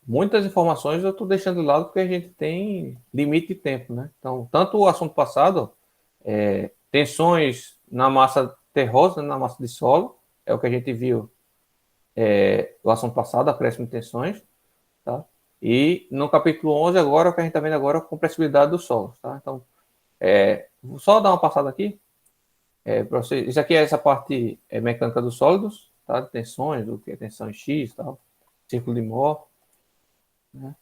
muitas informações eu estou deixando de lado porque a gente tem limite de tempo, né? Então, tanto o assunto passado, tensões na massa terrosa, na massa de solo, é o que a gente viu no assunto passado, acréscimo de tensões, tá? E no capítulo 11 agora, o que a gente está vendo agora é a compressibilidade do solo, tá? Então, vou só dar uma passada aqui. Para vocês, isso aqui é essa parte mecânica dos sólidos, tá? Tensões, do que é tensão X, tal, círculo de Mohr, né?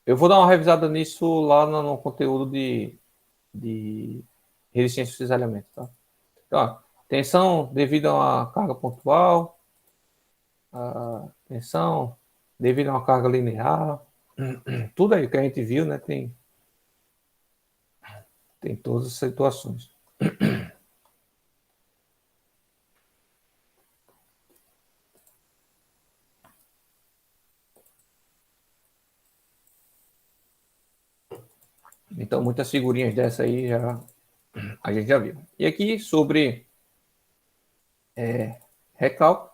Eu vou dar uma revisada nisso lá no conteúdo de resistência e cisalhamento, tá? Então, ó, tensão devido a uma carga pontual, a tensão devido a uma carga linear, tudo aí que a gente viu, né? Tem todas as situações. Então, muitas figurinhas dessa aí a gente já viu. E aqui sobre recálculo,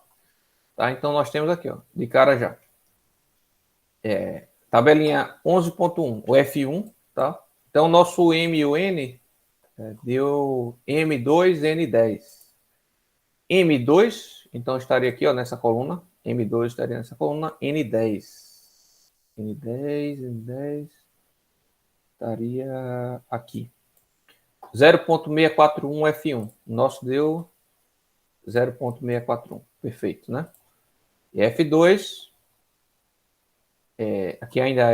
tá? Então, nós temos aqui, ó, de cara já. Tabelinha 11.1, o F1, tá? Então, nosso M e o N deu M2N10. M2, então estaria aqui, ó, nessa coluna. M2 estaria nessa coluna. N10. N10 estaria aqui. 0.641 F1. Nosso deu 0.641. Perfeito, né? E F2, aqui ainda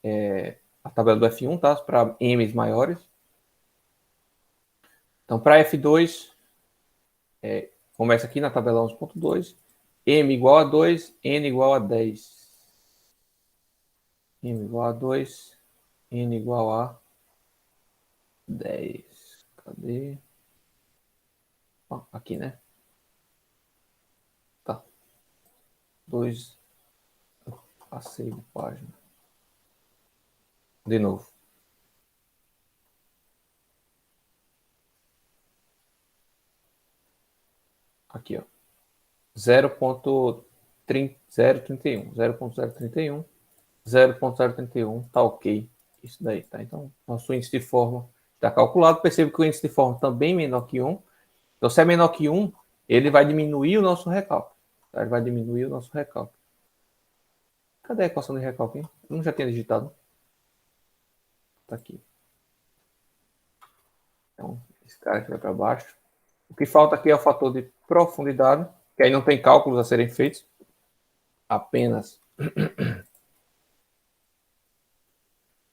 é a tabela do F1, tá? Para M's maiores. Então, para F2, começa aqui na tabela 11.2. M igual a 2, N igual a 10. M igual a 2, N igual a 10. Cadê? Aqui, né? Tá. 2. Passei de página. De novo. Aqui, ó. 0.031. 0.031. 0.031. Tá ok. Isso daí, tá? Então, nosso índice de forma está calculado. Perceba que o índice de forma também é menor que 1. Então, se é menor que 1, ele vai diminuir o nosso recálculo. Tá? Ele vai diminuir o nosso recálculo. Cadê a equação de recálculo? Hein? Eu não já tinha digitado. Tá aqui. Então, esse cara aqui vai para baixo. O que falta aqui é o fator de profundidade, que aí não tem cálculos a serem feitos. Apenas.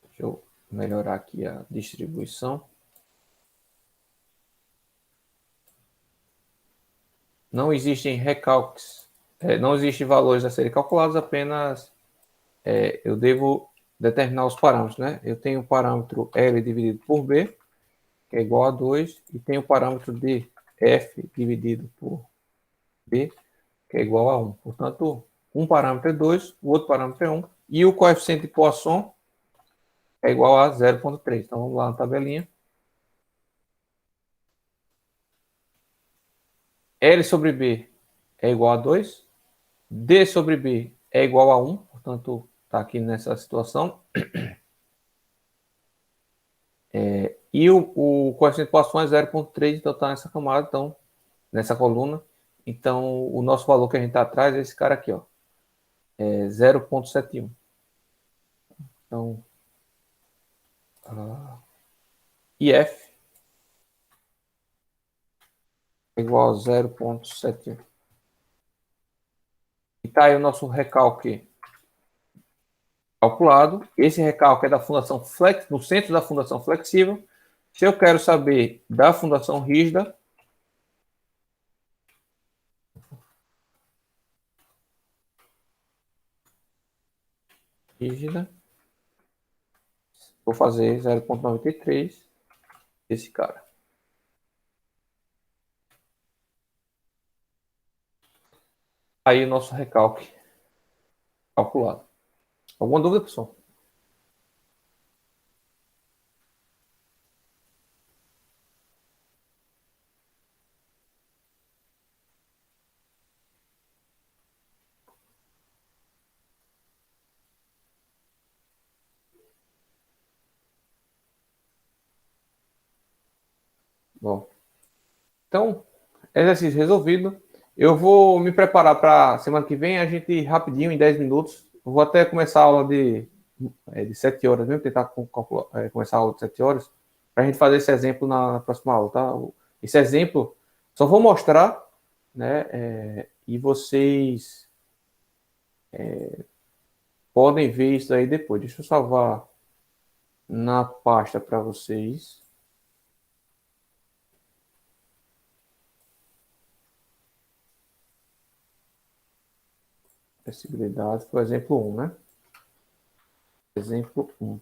Deixa eu melhorar aqui a distribuição. Não existem recálculos, não existem valores a serem calculados, apenas eu devo determinar os parâmetros, né? Eu tenho o parâmetro L dividido por B, que é igual a 2, e tenho o parâmetro de F dividido por B, que é igual a 1. Portanto, um parâmetro é 2, o outro parâmetro é 1, e o coeficiente de Poisson é igual a 0,3. Então, vamos lá na tabelinha. L sobre B é igual a 2, D sobre B é igual a 1, portanto, está aqui nessa situação. E o coeficiente de Poisson é 0,3, então está nessa camada, então, nessa coluna. Então, o nosso valor que a gente está atrás é esse cara aqui, ó, é 0,71. Então, IF igual a 0,71. E tá aí o nosso recalque calculado. Esse recalque é da fundação flex, no centro da fundação flexível. Se eu quero saber da fundação rígida, vou fazer 0,93 esse cara. Aí o nosso recalque calculado. Alguma dúvida, pessoal? Bom, então, exercício resolvido. Eu vou me preparar para semana que vem, a gente rapidinho, em 10 minutos. Eu vou até começar a aula de 7 horas, mesmo, tentar começar a aula de 7 horas, para a gente fazer esse exemplo na próxima aula, tá? Esse exemplo, só vou mostrar, né? E vocês podem ver isso aí depois. Deixa eu salvar na pasta para vocês. Acessibilidade, foi o exemplo 1, né? Exemplo 1.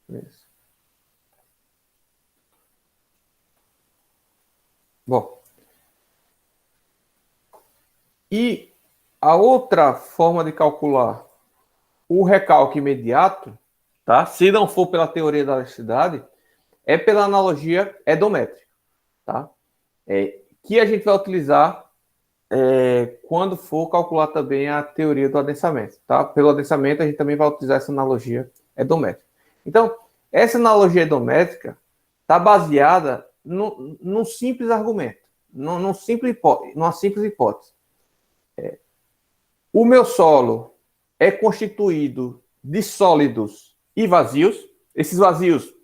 Beleza. Bom, e a outra forma de calcular o recalque imediato, tá? Se não for pela teoria da elasticidade, é pela analogia edométrica, tá? Que a gente vai utilizar quando for calcular também a teoria do adensamento, tá? Pelo adensamento, a gente também vai utilizar essa analogia edométrica. Então, essa analogia edométrica está baseada num simples argumento, numa simples hipótese. O meu solo é constituído de sólidos e vazios. Esses vazios,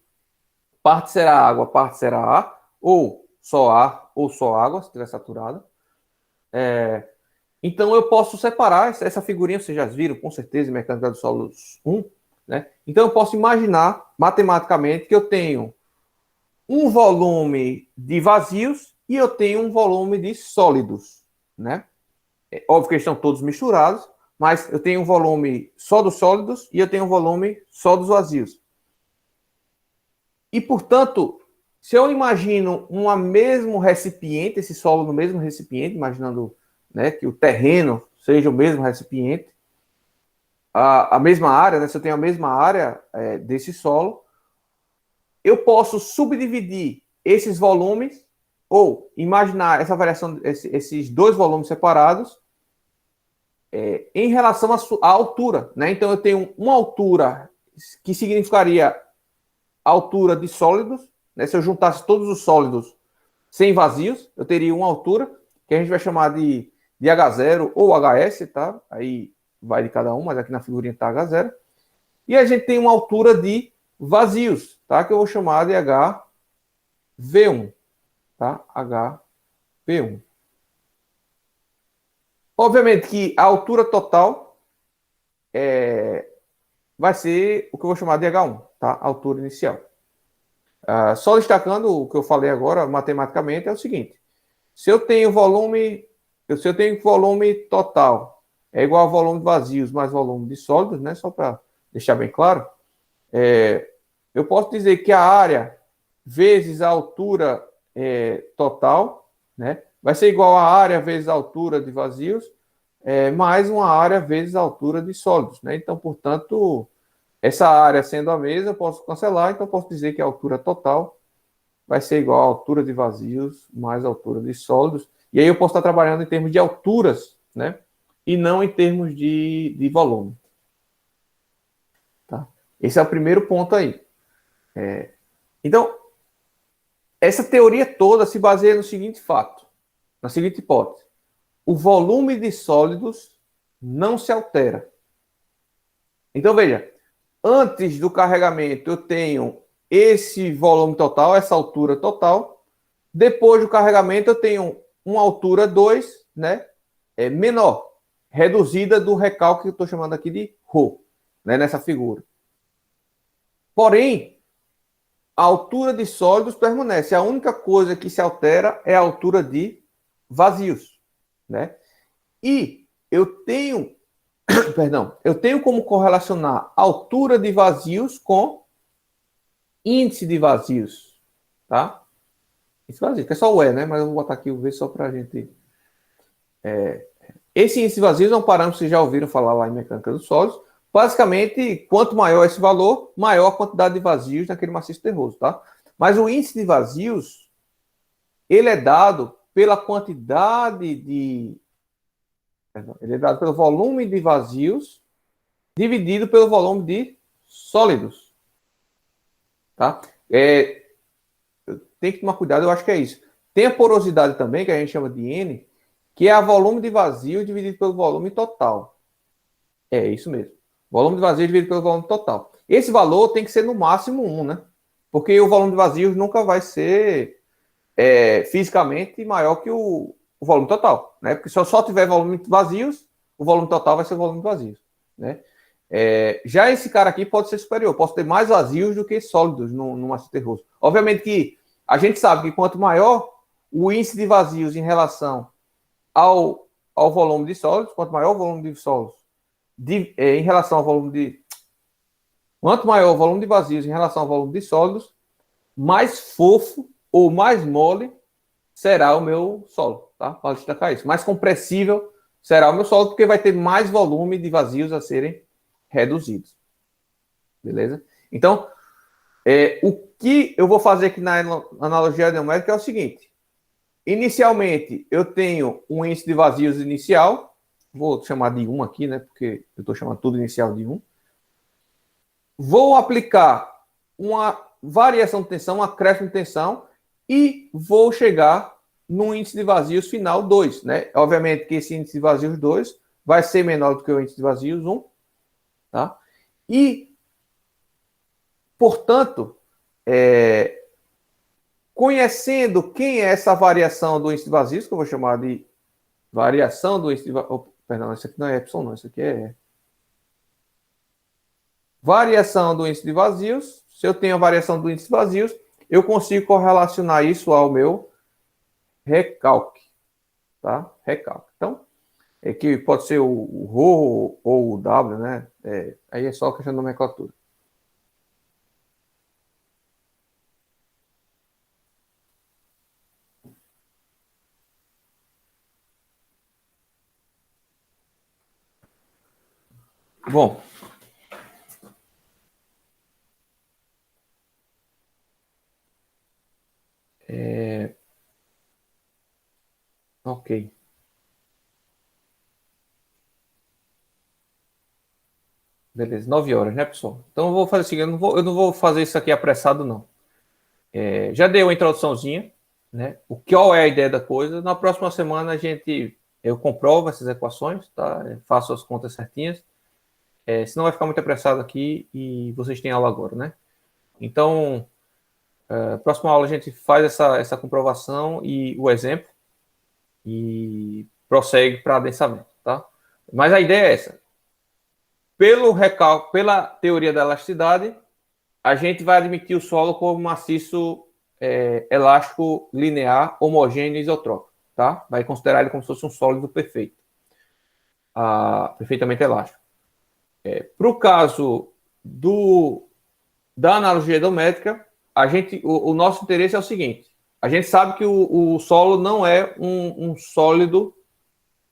parte será água, parte será ar, ou só ar, ou só água, se estiver saturada. Então, eu posso separar essa figurinha, vocês já viram, com certeza, em Mecânica dos Sólidos 1, né? Então, eu posso imaginar, matematicamente, que eu tenho um volume de vazios e eu tenho um volume de sólidos, né? Óbvio que eles estão todos misturados, mas eu tenho um volume só dos sólidos e eu tenho um volume só dos vazios. E, portanto, se eu imagino um mesmo recipiente, esse solo no mesmo recipiente, imaginando, né, que o terreno seja o mesmo recipiente, a mesma área, né, se eu tenho a mesma área desse solo, eu posso subdividir esses volumes ou imaginar essa variação, esses dois volumes separados em relação à altura, né? Então eu tenho uma altura que significaria a altura de sólidos, né? Se eu juntasse todos os sólidos sem vazios, eu teria uma altura que a gente vai chamar de H0 ou HS, tá? Aí vai de cada um, mas aqui na figurinha está H0. E a gente tem uma altura de vazios, tá? Que eu vou chamar de HV1, tá? HV1. Obviamente que a altura total vai ser o que eu vou chamar de H1, tá? A altura inicial. Só destacando o que eu falei agora, matematicamente, é o seguinte. Se eu tenho volume total é igual a volume de vazios mais volume de sólidos, né? Só para deixar bem claro, eu posso dizer que a área vezes a altura total, né? Vai ser igual a área vezes a altura de vazios, mais uma área vezes a altura de sólidos, né? Então, portanto, essa área sendo a mesma, eu posso cancelar, então eu posso dizer que a altura total vai ser igual à altura de vazios mais a altura de sólidos. E aí eu posso estar trabalhando em termos de alturas, né? E não em termos de volume. Tá? Esse é o primeiro ponto aí. Então, essa teoria toda se baseia no seguinte fato, na seguinte hipótese. O volume de sólidos não se altera. Então, veja, antes do carregamento eu tenho esse volume total, essa altura total. Depois do carregamento eu tenho uma altura 2, né? Menor, reduzida do recalque que eu estou chamando aqui de ρ, né? Nessa figura. Porém, a altura de sólidos permanece. A única coisa que se altera é a altura de vazios, né? E eu tenho, perdão, eu tenho como correlacionar altura de vazios com índice de vazios, tá? Índice de vazios, que é só o E, né? Mas eu vou botar aqui o V só para a gente... Esse índice de vazios é um parâmetro que vocês já ouviram falar lá em mecânica dos sólidos. Basicamente, quanto maior esse valor, maior a quantidade de vazios naquele maciço terroso, tá? Mas o índice de vazios, ele é dado pela quantidade de... Ele é dado pelo volume de vazios dividido pelo volume de sólidos, tá? Tem que tomar cuidado, eu acho que é isso. Tem a porosidade também, que a gente chama de N, que é o volume de vazio dividido pelo volume total. É isso mesmo. Volume de vazio dividido pelo volume total. Esse valor tem que ser no máximo 1, né? Porque o volume de vazios nunca vai ser fisicamente maior que o volume total, né? Porque se eu só tiver volume de vazios, o volume total vai ser o volume de vazios, né? Já esse cara aqui pode ser superior. Posso ter mais vazios do que sólidos no maciço terroso. Obviamente que a gente sabe que quanto maior o índice de vazios em relação ao volume de sólidos, quanto maior o volume de sólidos em relação ao volume de... Quanto maior o volume de vazios em relação ao volume de sólidos, mais fofo ou mais mole será o meu solo, tá? Para destacar isso. Mais compressível será o meu solo, porque vai ter mais volume de vazios a serem reduzidos. Beleza? Então, o que eu vou fazer aqui na analogia aerodinâmica é o seguinte. Inicialmente, eu tenho um índice de vazios inicial. Vou chamar de 1 aqui, né? Porque eu estou chamando tudo inicial de 1. Vou aplicar uma variação de tensão, um acréscimo de tensão, e vou chegar no índice de vazios final 2, né? Obviamente que esse índice de vazios 2 vai ser menor do que o índice de vazios 1, tá? E, portanto, conhecendo quem é essa variação do índice de vazios, que eu vou chamar de variação do índice de vazios... Perdão, isso aqui não é epsilon, não. Isso aqui é variação do índice de vazios. Se eu tenho a variação do índice de vazios, eu consigo correlacionar isso ao meu recalque, tá? Recalque. Então, que pode ser o ρ ou o W, né? Aí é só questão de nomenclatura. Bom, ok. Beleza, 9 horas, né, pessoal? Então eu vou fazer o seguinte, eu não vou fazer isso aqui apressado, não. Já dei uma introduçãozinha, né? Qual é a ideia da coisa? Na próxima semana eu comprovo essas equações, tá? Faço as contas certinhas. Senão vai ficar muito apressado aqui e vocês têm aula agora, né? Então, próxima aula a gente faz essa comprovação e o exemplo e prossegue para adensamento, tá? Mas a ideia é essa. Pelo recálculo, pela teoria da elasticidade, a gente vai admitir o solo como maciço elástico linear, homogêneo e isotrópico, tá? Vai considerar ele como se fosse um sólido perfeito, perfeitamente elástico. Para o caso da analogia geométrica, o nosso interesse é o seguinte: a gente sabe que o solo não é um sólido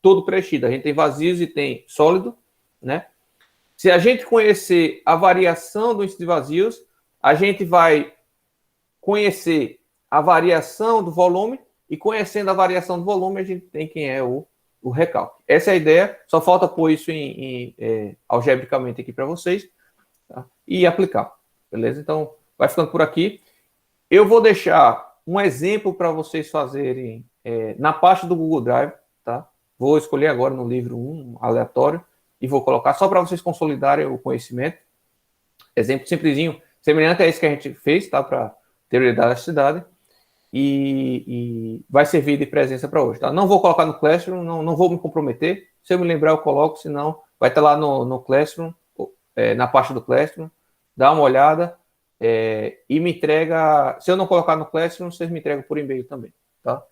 todo preenchido. A gente tem vazios e tem sólido, né? Se a gente conhecer a variação do índice de vazios, a gente vai conhecer a variação do volume, e conhecendo a variação do volume, a gente tem quem é o recalque. Essa é a ideia, só falta pôr isso algebricamente aqui para vocês, tá? E aplicar, beleza? Então, vai ficando por aqui. Eu vou deixar um exemplo para vocês fazerem na parte do Google Drive, tá? Vou escolher agora no livro 1, aleatório, e vou colocar só para vocês consolidarem o conhecimento. Exemplo simplesinho, semelhante a esse que a gente fez, tá? Para teoria da elasticidade. E vai servir de presença para hoje, tá? Não vou colocar no Classroom, não vou me comprometer. Se eu me lembrar, eu coloco, senão vai estar lá no Classroom, na parte do Classroom. Dá uma olhada e me entrega. Se eu não colocar no Classroom, vocês me entregam por e-mail também, tá?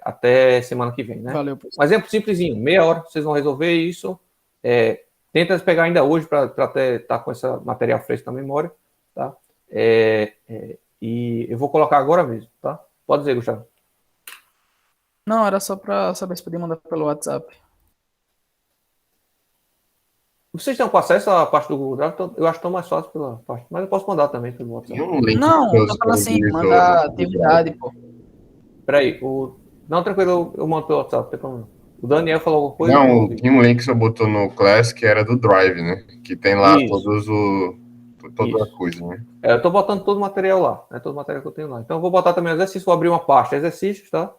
Até semana que vem, né? Valeu, pessoal. Um exemplo simplesinho, meia hora, vocês vão resolver isso. Tenta pegar ainda hoje para até estar com esse material fresco na memória, tá? E eu vou colocar agora mesmo, tá? Pode dizer, Gustavo. Não, era só para saber se podia mandar pelo WhatsApp. Vocês estão com acesso à parte do Google Drive? Eu acho que estão mais fácil pela parte, mas eu posso mandar também pelo WhatsApp. Tem um link Não, que eu tô falando assim, mandar atividade, pô. Peraí, não, tranquilo, eu mando pelo WhatsApp, não tem problema. O Daniel falou alguma coisa? Não, tinha um link que você botou no Class que era do Drive, né? Que tem lá Isso. toda a coisa, né? Eu tô botando todo o material lá, né? Todo o material que eu tenho lá. Então eu vou botar também exercício, vou abrir uma pasta exercícios, tá?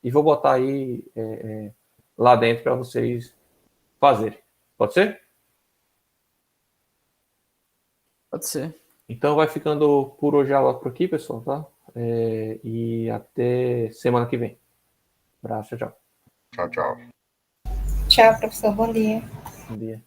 E vou botar aí lá dentro para vocês fazerem. Pode ser? Pode ser. Então vai ficando por hoje a aula por aqui, pessoal, tá? E até semana que vem. Abraço, tchau. Tchau, tchau. Tchau, professor. Bom dia. Bom dia.